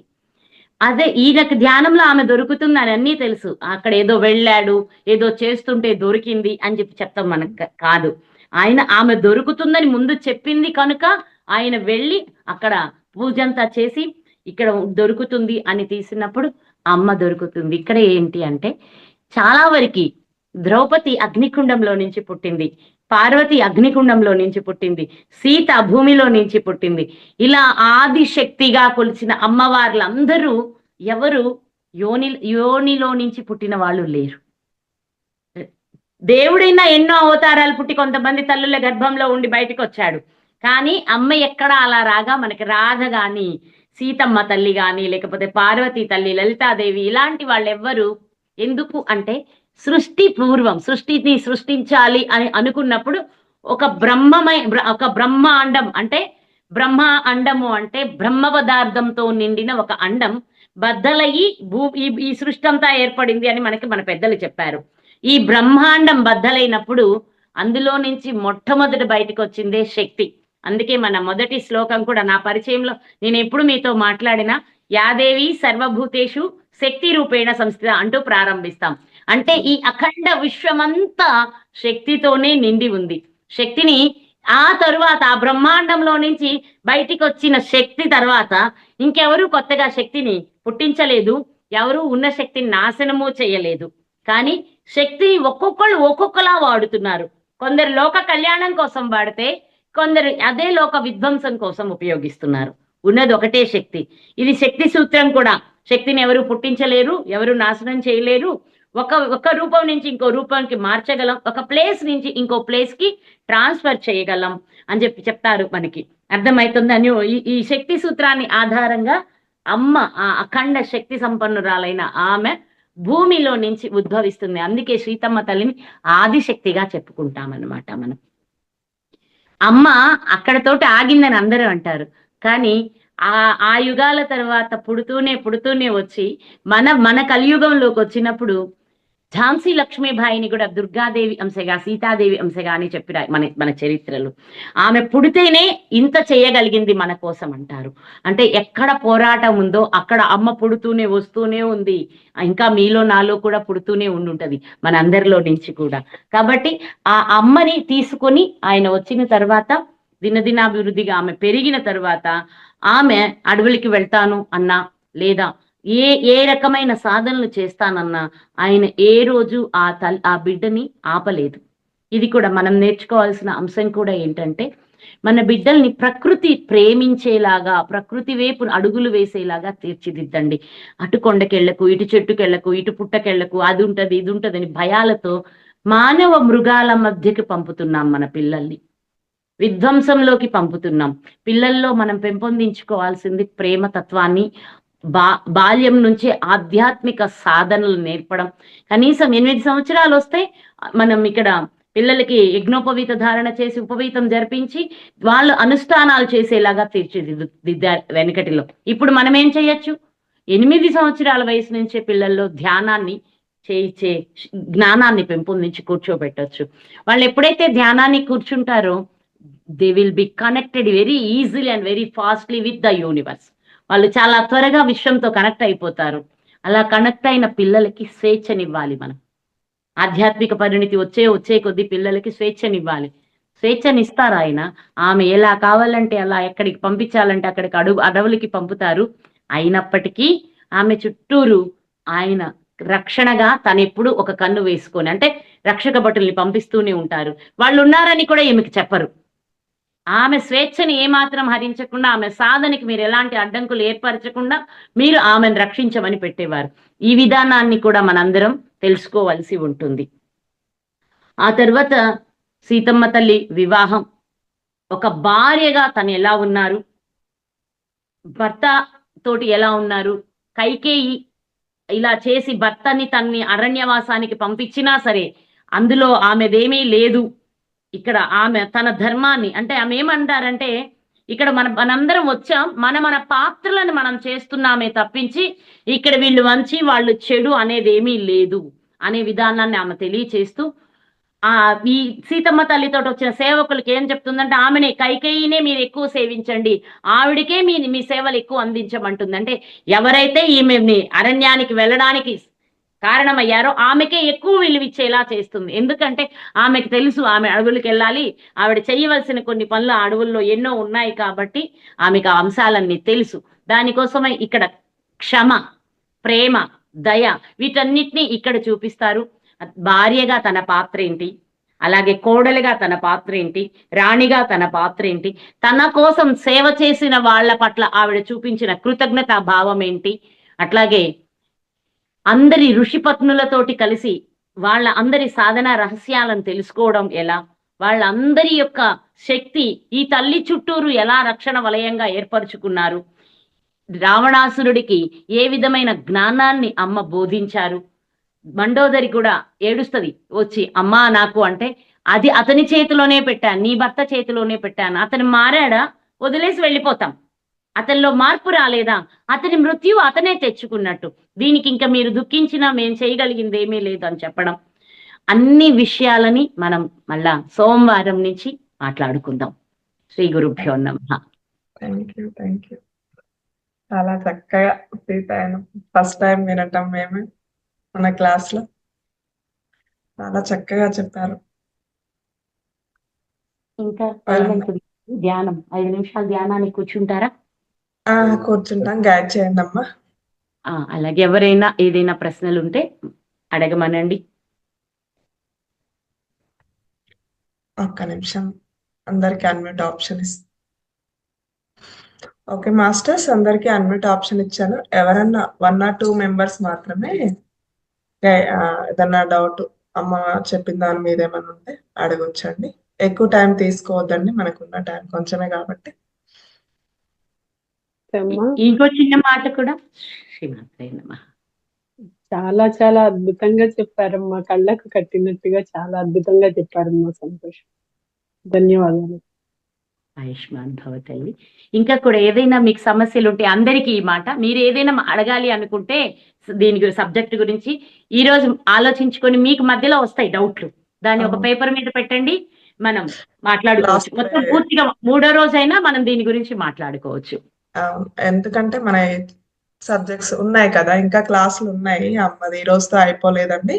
అదే ఈయనకు ధ్యానంలో ఆమె దొరుకుతుందని అన్నీ తెలుసు. అక్కడ ఏదో వెళ్ళాడు, ఏదో చేస్తుంటే దొరికింది అని చెప్పి చెప్తాం మనకు కాదు. ఆమె దొరుకుతుందని ముందు చెప్పింది కనుక ఆయన వెళ్ళి అక్కడ పూజంతా చేసి ఇక్కడ దొరుకుతుంది అని తీసినప్పుడు అమ్మ దొరుకుతుంది. ఇక్కడ ఏంటి అంటే చాలా వరకు ద్రౌపది అగ్నికుండంలో నుంచి పుట్టింది, పార్వతి అగ్నికుండంలో నుంచి పుట్టింది, సీత భూమిలో నుంచి పుట్టింది. ఇలా ఆది శక్తిగా కొలిచిన అమ్మవార్లందరూ ఎవరు యోనిలో నుంచి పుట్టిన వాళ్ళు లేరు. దేవుడైనా ఎన్నో అవతారాలు పుట్టి కొంతమంది తల్లుల గర్భంలో ఉండి బయటకు వచ్చాడు. కానీ అమ్మ ఎక్కడ అలా రాగా మనకి రాధ గాని, సీతమ్మ తల్లి గాని, లేకపోతే పార్వతీ తల్లి, లలితాదేవి ఇలాంటి వాళ్ళెవ్వరు. ఎందుకు అంటే సృష్టి పూర్వం సృష్టిని సృష్టించాలి అని అనుకున్నప్పుడు ఒక బ్రహ్మ అండం అంటే బ్రహ్మ అండము అంటే బ్రహ్మ పదార్థంతో నిండిన ఒక అండం బద్దలయ్యి ఈ సృష్టి అంతా ఏర్పడింది అని మన పెద్దలు చెప్పారు. ఈ బ్రహ్మాండం బద్దలైనప్పుడు అందులో నుంచి మొట్టమొదటి బయటకు వచ్చిందే శక్తి. అందుకే మన మొదటి శ్లోకం కూడా నా పరిచయంలో నేను ఎప్పుడు మీతో మాట్లాడినా యాదేవి సర్వభూతేషు శక్తి రూపేణ సంస్థిత అంటూ ప్రారంభిస్తాం. అంటే ఈ అఖండ విశ్వమంతా శక్తితోనే నిండి ఉంది. శక్తిని ఆ తరువాత ఆ బ్రహ్మాండంలో నుంచి బయటికి వచ్చిన శక్తి తర్వాత ఇంకెవరు కొత్తగా శక్తిని పుట్టించలేదు, ఎవరు ఉన్న శక్తిని నాశనము చేయలేదు. కానీ శక్తిని ఒక్కొక్కళ్ళు ఒక్కొక్కలా వాడుతున్నారు. కొందరు లోక కళ్యాణం కోసం వాడితే కొందరు అదే లోక విధ్వంసం కోసం ఉపయోగిస్తున్నారు. ఉన్నది ఒకటే శక్తి. ఇది శక్తి సూత్రం కూడా. శక్తిని ఎవరు పుట్టించలేరు, ఎవరు నాశనం చేయలేరు. ఒక రూపం నుంచి ఇంకో రూపానికి మార్చగలం, ఒక ప్లేస్ నుంచి ఇంకో ప్లేస్ కి ట్రాన్స్ఫర్ చేయగలం అని చెప్తారు. మనకి అర్థమవుతుందని ఈ శక్తి సూత్రాన్ని ఆధారంగా అమ్మ ఆ అఖండ శక్తి సంపన్నురాలైన ఆమె భూమిలో నుంచి ఉద్భవిస్తుంది. అందుకే సీతమ్మ తల్లిని ఆదిశక్తిగా చెప్పుకుంటామన్నమాట మనం. అమ్మ అక్కడతోటి ఆగిందని అందరూ అంటారు. కానీ ఆ యుగాల తర్వాత పుడుతూనే వచ్చి మన కలియుగంలోకి వచ్చినప్పుడు ఝాన్సీ లక్ష్మీబాయిని కూడా దుర్గాదేవి అంశగా, సీతాదేవి అంశగా అని చెప్పిన మన చరిత్రలు. ఆమె పుడితేనే ఇంత చేయగలిగింది మన కోసం అంటారు. అంటే ఎక్కడ పోరాటం ఉందో అక్కడ అమ్మ పుడుతూనే వస్తూనే ఉంది. ఇంకా మీలో నాలో కూడా పుడుతూనే ఉండుంటది మన అందరిలో నుంచి కూడా. కాబట్టి ఆ అమ్మని తీసుకొని ఆయన వచ్చిన తర్వాత దినదినాభివృద్ధిగా ఆమె పెరిగిన తర్వాత ఆమె అడవులకి వెళ్తాను అన్నా లేదా ఏ రకమైన సాధనలు చేస్తానన్నా ఆయన ఏ రోజు ఆ బిడ్డని ఆపలేదు. ఇది కూడా మనం నేర్చుకోవాల్సిన అంశం కూడా ఏంటంటే మన బిడ్డల్ని ప్రకృతి ప్రేమించేలాగా, ప్రకృతి వైపు అడుగులు వేసేలాగా తీర్చిదిద్దండి. అటు కొండకెళ్లకు, ఇటు చెట్టుకెళ్లకు, ఇటు పుట్టకెళ్లకు, అది ఉంటది ఇది ఉంటదని భయాలతో మానవ మృగాల మధ్యకి పంపుతున్నాం మన పిల్లల్ని, విధ్వంసంలోకి పంపుతున్నాం. పిల్లల్లో మనం పెంపొందించుకోవాల్సింది ప్రేమ తత్వాన్ని, బాల్యం నుంచి ఆధ్యాత్మిక సాధనలు నేర్పడం. కనీసం 8 సంవత్సరాలు వస్తే మనం ఇక్కడ పిల్లలకి యజ్ఞోపవీత ధారణ చేసి ఉపవీతం జరిపించి వాళ్ళు అనుష్ఠానాలు చేసేలాగా తీర్చిదిద్దారు వెనకటిలో. ఇప్పుడు మనం ఏం చేయొచ్చు? 8 సంవత్సరాల వయసు నుంచే పిల్లల్లో ధ్యానాన్ని చేయించే జ్ఞానాన్ని పెంపొందించి కూర్చోబెట్టచ్చు. వాళ్ళు ఎప్పుడైతే ధ్యానాన్ని కూర్చుంటారో they will be connected very easily and very fastly with the universe. వాళ్ళు చాలా త్వరగా విశ్వంతో కనెక్ట్ అయిపోతారు. అలా కనెక్ట్ అయిన పిల్లలకి స్వేచ్ఛనివ్వాలి మనం. ఆధ్యాత్మిక పరిణితి వచ్చే కొద్ది పిల్లలకి స్వేచ్ఛనివ్వాలి. స్వేచ్ఛనిస్తారు ఆయన. ఆమె ఎలా కావాలంటే అలా, ఎక్కడికి పంపించాలంటే అక్కడికి అడవులకి పంపుతారు. అయినప్పటికీ ఆమె చుట్టూరు ఆయన రక్షణగా తనెప్పుడు ఒక కన్ను వేసుకొని, అంటే రక్షక భటుల్ని పంపిస్తూనే ఉంటారు. వాళ్ళు ఉన్నారని కూడా ఈమెకి చెప్పరు. ఆమె స్వేచ్ఛని ఏమాత్రం హరించకుండా, ఆమె సాధనకి మీరు ఎలాంటి అడ్డంకులు ఏర్పరచకుండా మీరు ఆమెను రక్షించమని పెట్టేవారు. ఈ విధానాన్ని కూడా మనందరం తెలుసుకోవాల్సి ఉంటుంది. ఆ తర్వాత సీతమ్మ తల్లి వివాహం, ఒక భార్యగా తను ఎలా ఉన్నారు, భర్త తోటి ఎలా ఉన్నారు. కైకేయి ఇలా చేసి భర్తని తన్ని అరణ్యవాసానికి పంపించినా సరే అందులో ఆమెదేమీ లేదు. ఇక్కడ ఆమె తన ధర్మాన్ని, అంటే ఆమె ఏమంటారంటే ఇక్కడ మనందరం వచ్చాం, మన పాత్రలను మనం చేస్తున్నామే తప్పించి ఇక్కడ వీళ్ళు మంచి వాళ్ళు చెడు అనేది ఏమీ లేదు అనే విధానాన్ని ఆమె తెలియచేస్తూ ఆ ఈ సీతమ్మ తల్లితో వచ్చిన సేవకులకి ఏం చెప్తుందంటే ఆమెనే కైకేయినే మీరు ఎక్కువ సేవించండి, ఆవిడకే మీ సేవలు ఎక్కువ అందించమంటుంది. అంటే ఎవరైతే ఈమెని అరణ్యానికి వెళ్ళడానికి కారణమయ్యారో ఆమెకే ఎక్కువ విలువిచ్చేలా చేస్తుంది. ఎందుకంటే ఆమెకు తెలుసు ఆమె అడవులకు వెళ్ళాలి, ఆవిడ చేయవలసిన కొన్ని పనులు ఆ అడవుల్లో ఎన్నో ఉన్నాయి కాబట్టి ఆమెకు ఆ అంశాలన్నీ తెలుసు. దానికోసమే ఇక్కడ క్షమ, ప్రేమ, దయ వీటన్నిటిని ఇక్కడ చూపిస్తారు. భార్యగా తన పాత్ర ఏంటి, అలాగే కోడలిగా తన పాత్ర ఏంటి, రాణిగా తన పాత్ర ఏంటి, తన కోసం సేవ చేసిన వాళ్ళ పట్ల ఆవిడ చూపించిన కృతజ్ఞతా భావం ఏంటి, అట్లాగే అందరి ఋషిపత్నులతోటి కలిసి వాళ్ళ అందరి సాధన రహస్యాలను తెలుసుకోవడం ఎలా, వాళ్ళందరి యొక్క శక్తి ఈ తల్లి చుట్టూరు ఎలా రక్షణ వలయంగా ఏర్పరచుకున్నారు, రావణాసురుడికి ఏ విధమైన జ్ఞానాన్ని అమ్మ బోధించారు. మండోదరి కూడా ఏడుస్తుంది వచ్చి అమ్మా నాకు అంటే, అది అతని చేతిలోనే పెట్టాను, నీ భర్త చేతిలోనే పెట్టాను, అతను మారాడా వదిలేసి వెళ్ళిపోతాం, అతనిలో మార్పు రాలేదా అతని మృత్యు అతనే తెచ్చుకున్నట్టు, దీనికి ఇంకా మీరు దుఃఖించినా మేము చేయగలిగింది ఏమీ లేదు అని చెప్పడం. అన్ని విషయాలని మనం మళ్ళా సోమవారం నుంచి మాట్లాడుకుందాం. శ్రీ గురుభ్యో నమః. Thank you. చాలా చక్కగా సీతాయన ఫస్ట్ టైం వినటం మేమే మన క్లాస్ లో చాలా చక్కగా చెప్పారు. ఇంకా సైలెంట్ ధ్యానం 5 నిమిషాలు ధ్యానానికి కూర్చుంటారా? కూర్చుంటాం, గైడ్ చేయండి అమ్మా. అలాగే ఎవరైనా ఏదైనా ప్రశ్నలు ఉంటే అడగమనండి. ఒక్క నిమిషం, అందరికి అన్మ్యూట్ ఆప్షన్ ఓకే మాస్టర్స్, అందరికి అన్మ్యూట్ ఆప్షన్ ఇచ్చాను. ఎవరన్నా 1 or 2 మెంబర్స్ మాత్రమే ఏదన్నా డౌట్ అమ్మ చెప్పిన దాని మీద ఏమైనా ఉంటే అడగొచ్చండి. ఎక్కువ టైం తీసుకోవద్దండి, మనకున్న టైం కొంచెమే కాబట్టి. ఇంకో చిన్న మాట కూడా, శ్రీమాత్రే నమః. చాలా చాలా అద్భుతంగా చెప్పారమ్మా, కళ్ళకు కట్టినట్టుగా చాలా అద్భుతంగా చెప్పారమ్మా. సంతోషం, ధన్యవాదాలు. ఆయుష్మాన్ భవ తల్లి. ఇంకా కూడా ఏదైనా మీకు సమస్యలు ఉంటే అందరికీ ఈ మాట, మీరు ఏదైనా అడగాలి అనుకుంటే దీని సబ్జెక్ట్ గురించి ఈ రోజు ఆలోచించుకొని మీకు మధ్యలో వస్తాయి డౌట్లు, దాన్ని ఒక పేపర్ మీద పెట్టండి, మనం మాట్లాడుకోవచ్చు. మొత్తం పూర్తిగా 3వ రోజైనా మనం దీని గురించి మాట్లాడుకోవచ్చు. ఎందుకంటే మన సబ్జెక్ట్స్ ఉన్నాయి కదా, ఇంకా క్లాసులు ఉన్నాయి. అమ్మది ఈ రోజుతో అయిపోలేదండి,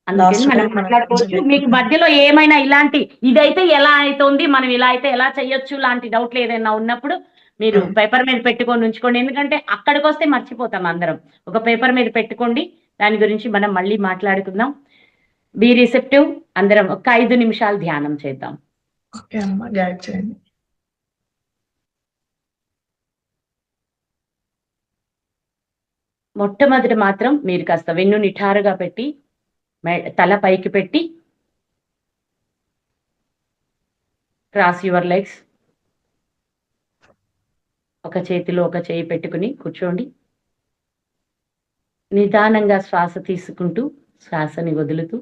అందుకని మనం మాట్లాడుకోవచ్చు. మీకు మధ్యలో ఏమైనా ఇలాంటి ఇదైతే ఎలా అవుతుంది, మనం ఇలా అయితే ఎలా చేయొచ్చు లాంటి డౌట్లు ఏదైనా ఉన్నప్పుడు మీరు పేపర్ మీద పెట్టుకొని ఉంచుకోండి. ఎందుకంటే అక్కడికి వస్తే మర్చిపోతాం అందరం. ఒక పేపర్ మీద పెట్టుకోండి, దాని గురించి మనం మళ్ళీ మాట్లాడుకుందాం. Be receptive. అందరం ఒక 5 నిమిషాలు ధ్యానం చేద్దాం. ఓకే అమ్మా, గైడ్ చేయండి. మొట్టమొదటి మాత్రం మీరు కాస్త వెన్ను నిఠారుగా పెట్టి తల పైకి పెట్టి క్రాస్ యువర్ లెగ్స్, ఒక చేతిలో ఒక చేయి పెట్టుకుని కూర్చోండి. నిదానంగా శ్వాస తీసుకుంటూ శ్వాసని వదులుతూ,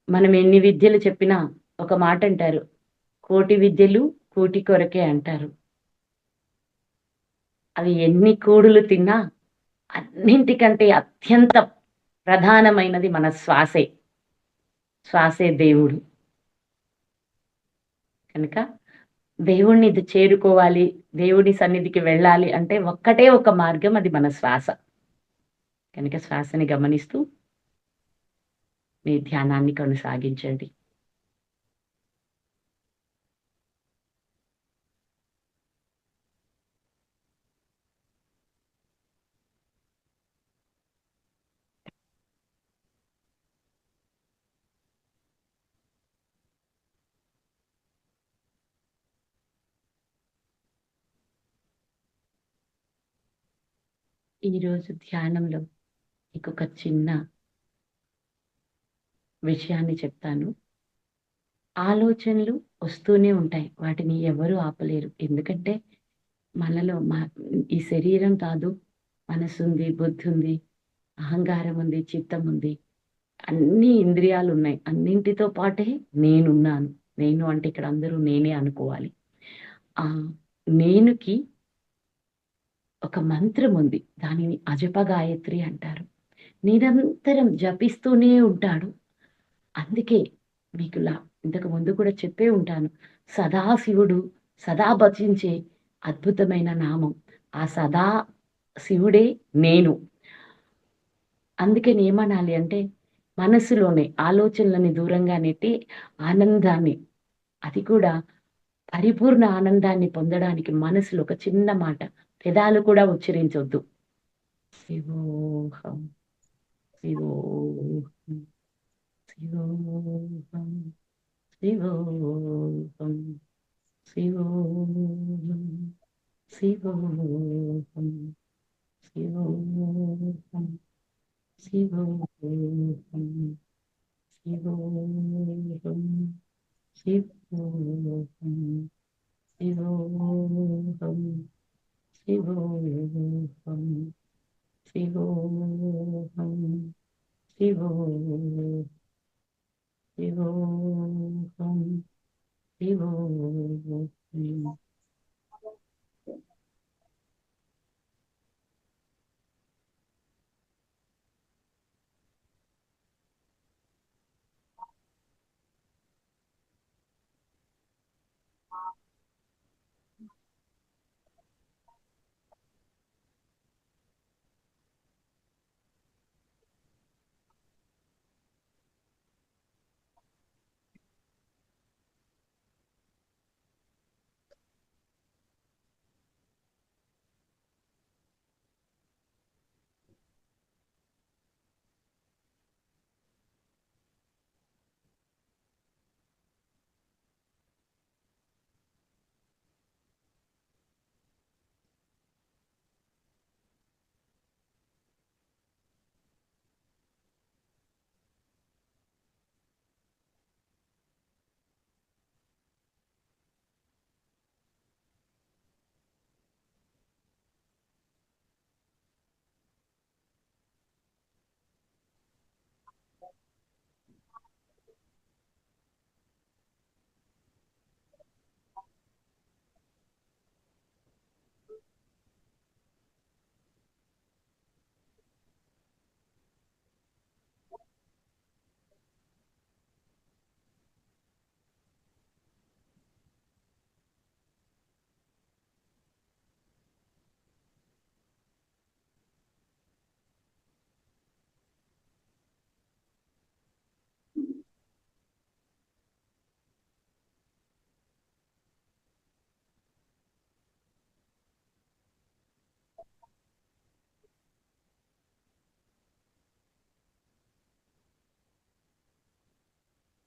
మనం ఎన్ని విద్యలు చెప్పినా ఒక మాట అంటారు, 1,000,000 విద్యలు కూటి కొరకే అంటారు. అవి ఎన్ని కూడులు తిన్నా అన్నింటికంటే అత్యంత ప్రధానమైనది మన శ్వాసే. శ్వాసే దేవుడు. కనుక దేవుణ్ణి ఇది చేరుకోవాలి, దేవుడి సన్నిధికి వెళ్ళాలి అంటే ఒక్కటే ఒక మార్గం, అది మన శ్వాస. కనుక శ్వాసని గమనిస్తూ మీ ధ్యానాన్ని కొనసాగించండి. ఈరోజు ధ్యానంలో ఇంకొక చిన్న విషయాన్ని చెప్తాను. ఆలోచనలు వస్తూనే ఉంటాయి, వాటిని ఎవరు ఆపలేరు. ఎందుకంటే మనలో ఈ శరీరం కాదు, మనసు ఉంది, బుద్ధి ఉంది, అహంకారం ఉంది, చిత్తం ఉంది, అన్ని ఇంద్రియాలు ఉన్నాయి. అన్నింటితో పాటే నేనున్నాను. నేను అంటే ఇక్కడ అందరూ నేనే అనుకోవాలి. ఆ నేనుకి ఒక మంత్రం ఉంది, దానిని అజప గాయత్రి అంటారు. నిరంతరం జపిస్తూనే ఉంటాడు. అందుకే మీకులా ఇంతకు ముందు కూడా చెప్పే ఉంటాను, సదాశివుడు సదా భజించే అద్భుతమైన నామం ఆ సదా శివుడే నేను. అందుకని ఏమనాలి అంటే, మనసులోనే ఆలోచనలని దూరంగా నెట్టి ఆనందాన్ని, అది కూడా పరిపూర్ణ ఆనందాన్ని పొందడానికి మనసులో ఒక చిన్న మాట, పెదాలు కూడా ఉచ్చరించొద్దు. శివోహం శివోహం శివోహం శివోహం శివోహం శివోహం శివోహం శివోహం శివోహం శివోహం శివోహం శివోహం శివోహం శివోహం శివోహం శివోహం.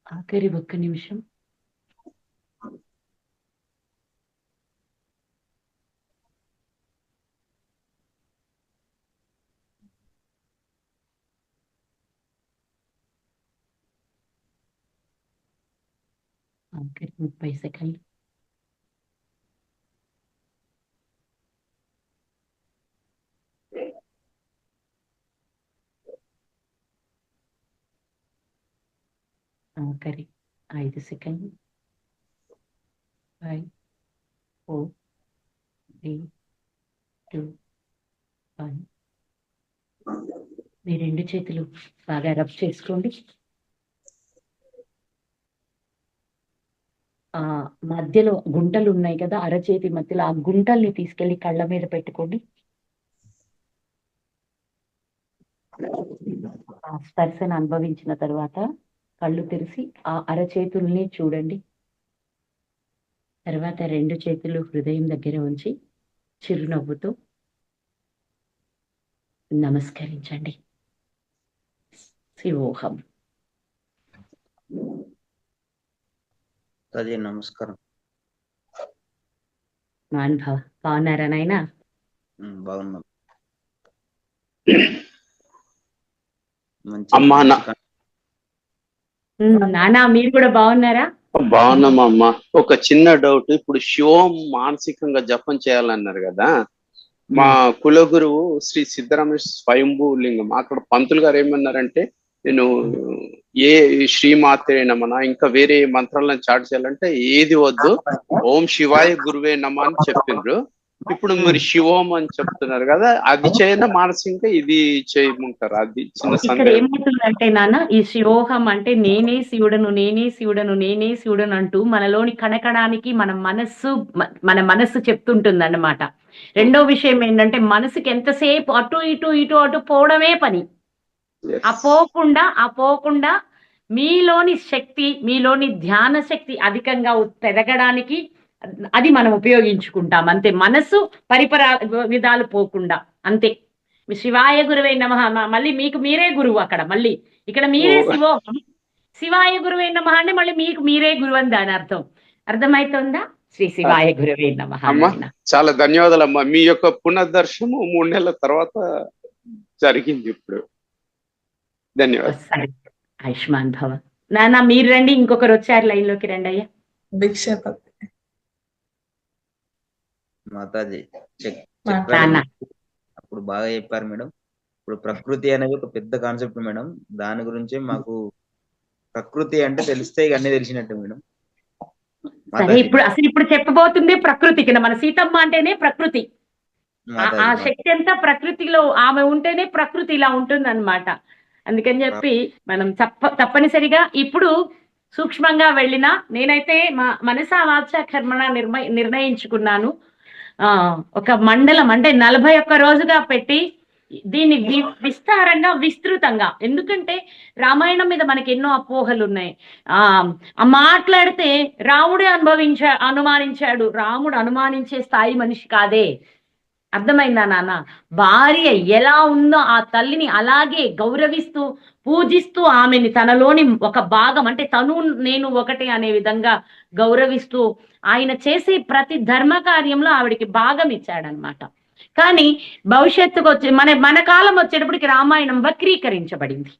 ఆఖరి ఒక్క నిమిషం. ఆఖరి 30 సెకండ్లు. ఆఖరి 5 సెకండ్లు. 5 4 3 2 1. మీ 2 చేతులు బాగా రబ్ చేసుకోండి. మధ్యలో గుంటలు ఉన్నాయి కదా, అరచేతి మధ్యలో ఆ గుంటల్ని తీసుకెళ్లి కళ్ళ మీద పెట్టుకోండి. ఆ స్పర్శను అనుభవించిన తర్వాత కళ్ళు తెరిచి ఆ అరచేతుల్ని చూడండి. తర్వాత 2 చేతులు హృదయం దగ్గర ఉంచి చిరునవ్వుతో నమస్కరించండి. శివోహం. అదే నమస్కారం. మాన్భవ బాగున్నారా నాయనా? బాగున్నాం. నానా మీరు కూడా బాగున్నారా? బాగున్నామమ్మా. ఒక చిన్న డౌట్, ఇప్పుడు శివం మానసికంగా జపం చేయాలన్నారు కదా, మా కులగురువు శ్రీ సిద్ధరామేశ్వర స్వయంభూ లింగం, అక్కడ పంతులు గారు ఏమన్నారంటే, నేను ఏ శ్రీమాతే నమన ఇంకా వేరే మంత్రాలను చాటు చేయాలంటే ఏది వద్దు, ఓం శివాయ గురువే నమ అని చెప్పిండ్రు. ఇప్పుడు మీరు శివం అని చెప్తున్నారు కదా, అది చేయన మానసికంగా ఇది చేయమంటారు? అది చిన్న ఇక్కడ సందేహం. ఏమవుతుందంటే నాన్న, ఈ శివోహం అంటే నేనే శివుడను నేనే శివుడను నేనే శివుడను అంటూ మనలోని కణకణానికి మన మనస్సు చెప్తుంటుంది అన్నమాట. రెండో విషయం ఏంటంటే మనసుకి ఎంతసేపు అటు ఇటు ఇటు అటు పోవడమే పని. Yes. ఆ పోకుండా మీలోని శక్తి, మీలోని ధ్యాన శక్తి అధికంగా పెరగడానికి అది మనం ఉపయోగించుకుంటాం అంతే. మనసు విధాలు పోకుండా అంతే. శివాయ గురువే నమః. మళ్ళీ మీకు మీరే గురువు అక్కడ, మళ్ళీ ఇక్కడ మీరే శివోహం. శివాయ గురువే నమః అంటే మళ్ళీ మీకు మీరే గురువు అని దాని అర్థం. అర్థమవుతుందా? శ్రీ శివాయ గురువే నమః. అమ్మా చాలా ధన్యవాదాలు అమ్మా. మీ యొక్క పునర్దర్శనము 3 నెలల తర్వాత జరిగింది ఇప్పుడు. ధన్యవాదాలు. ఆయుష్మాన్ భవ. నాన్న మీరు రండి, ఇంకొకరు వచ్చారు, లైన్ లోకి రండి అయ్యా. భిక్షపతి మాతాజీ నాన్న అప్పుడు బాగా చెప్పారు మేడం. ఇప్పుడు ప్రకృతి అనేది ఒక పెద్ద కాన్సెప్ట్ మేడం. దాని గురించి మాకు ప్రకృతి అంటే తెలిస్తే ఇక అన్ని తెలిసినట్టు మేడం. సరే, ఇప్పుడు చెప్పబోతుంది ప్రకృతికి. మన సీతమ్మ అంటేనే ప్రకృతి. ఆ శక్తి అంతా ప్రకృతిలో ఆమె ఉంటేనే ప్రకృతి ఇలా ఉంటుంది అన్నమాట. అందుకని చెప్పి మనం తప్పనిసరిగా ఇప్పుడు సూక్ష్మంగా వెళ్ళినా, నేనైతే మా మనసా వాచ కర్మణ నిర్ణయించుకున్నాను. ఒక మండలం అంటే 41 రోజుగా పెట్టి దీన్ని విస్తారంగా విస్తృతంగా, ఎందుకంటే రామాయణం మీద మనకి ఎన్నో అపోహలు ఉన్నాయి. మాట్లాడితే రాముడే అనుమానించాడు. రాముడు అనుమానించే స్థాయి మనిషి కాదే. అర్థమైందా నాన్న? భార్య ఎలా ఉందో ఆ తల్లిని అలాగే గౌరవిస్తూ పూజిస్తూ ఆమెని తనలోని ఒక భాగం అంటే తను నేను ఒకటే అనే విధంగా గౌరవిస్తూ ఆయన చేసే ప్రతి ధర్మ కార్యంలో ఆవిడికి భాగం ఇచ్చాడనమాట. కానీ భవిష్యత్తుకు వచ్చి మన కాలం వచ్చేటప్పటికి రామాయణం వక్రీకరించబడింది.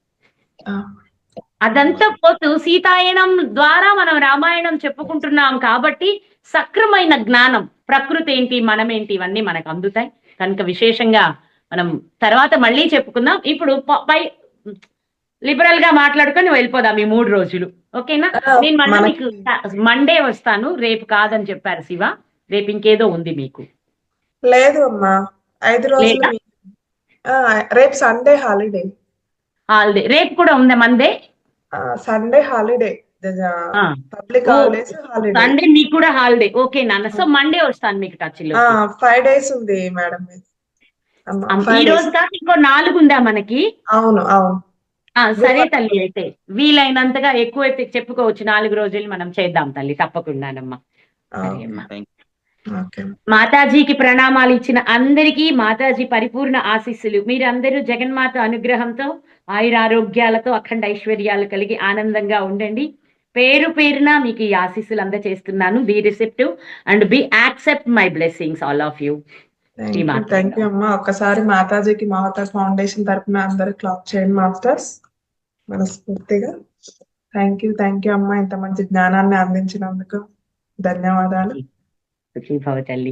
అదంతా పోతూ సీతాయనం ద్వారా మనం రామాయణం చెప్పుకుంటున్నాం కాబట్టి సక్రమైన జ్ఞానం, ప్రకృతి ఏంటి, మనమేంటి, ఇవన్నీ మనకు అందుతాయి. కనుక విశేషంగా మనం తర్వాత మళ్ళీ చెప్పుకుందాం. ఇప్పుడు లిబరల్ గా మాట్లాడుకొని వెళ్ళిపోదాం ఈ 3 రోజులు. ఓకేనా? నేను మళ్ళీ మీకు మండే వస్తాను. రేపు కాదని చెప్పారు శివ, రేపు ఇంకేదో ఉంది మీకు. లేదు అమ్మా, 5 రోజులు. రేపు సండే హాలిడే. రేపు కూడా ఉందా Monday? Sunday holiday, public holidays holiday. Sunday మీకు కూడా హాలిడే. ఓకే నాన్న. సో మండే వస్తాను మీకు టచ్ లో. 5 days ఉంది మేడం. ఈ రోజు కాక ఇంకో 4 ఉందా మనకి? అవును. సరే తల్లి, అయితే వీలైనంతగా ఎక్కువ అయితే చెప్పుకోవచ్చు. 4 రోజులు మనం చేద్దాం తల్లి, తప్పకుండానమ్మా. సరే అమ్మా. మాతాజీకి ప్రణామాలు ఇచ్చిన అందరికీ మాతాజీ పరిపూర్ణ ఆశీస్సులు. మీరందరూ జగన్మాత అనుగ్రహంతో ఆయురారోగ్యాలతో అఖండ ఐశ్వర్యాలు కలిగి ఆనందంగా ఉండండి. పేరు పేరున మీకు ఈ ఆశీస్సులు అందజేస్తున్నాను. Be receptive and be accept my blessings all of you. Thank you అమ్మా. ఒక్కసారి మాతాజీకి మహతా ఫౌండేషన్ తరఫున అందరూ క్లాప్ చేయండి మాస్టర్స్, మనస్ఫూర్తిగా. థ్యాంక్ యూ అమ్మా, ఇంత మంచి జ్ఞానాన్ని అందించినందుకు ధన్యవాదాలు. తల్లి.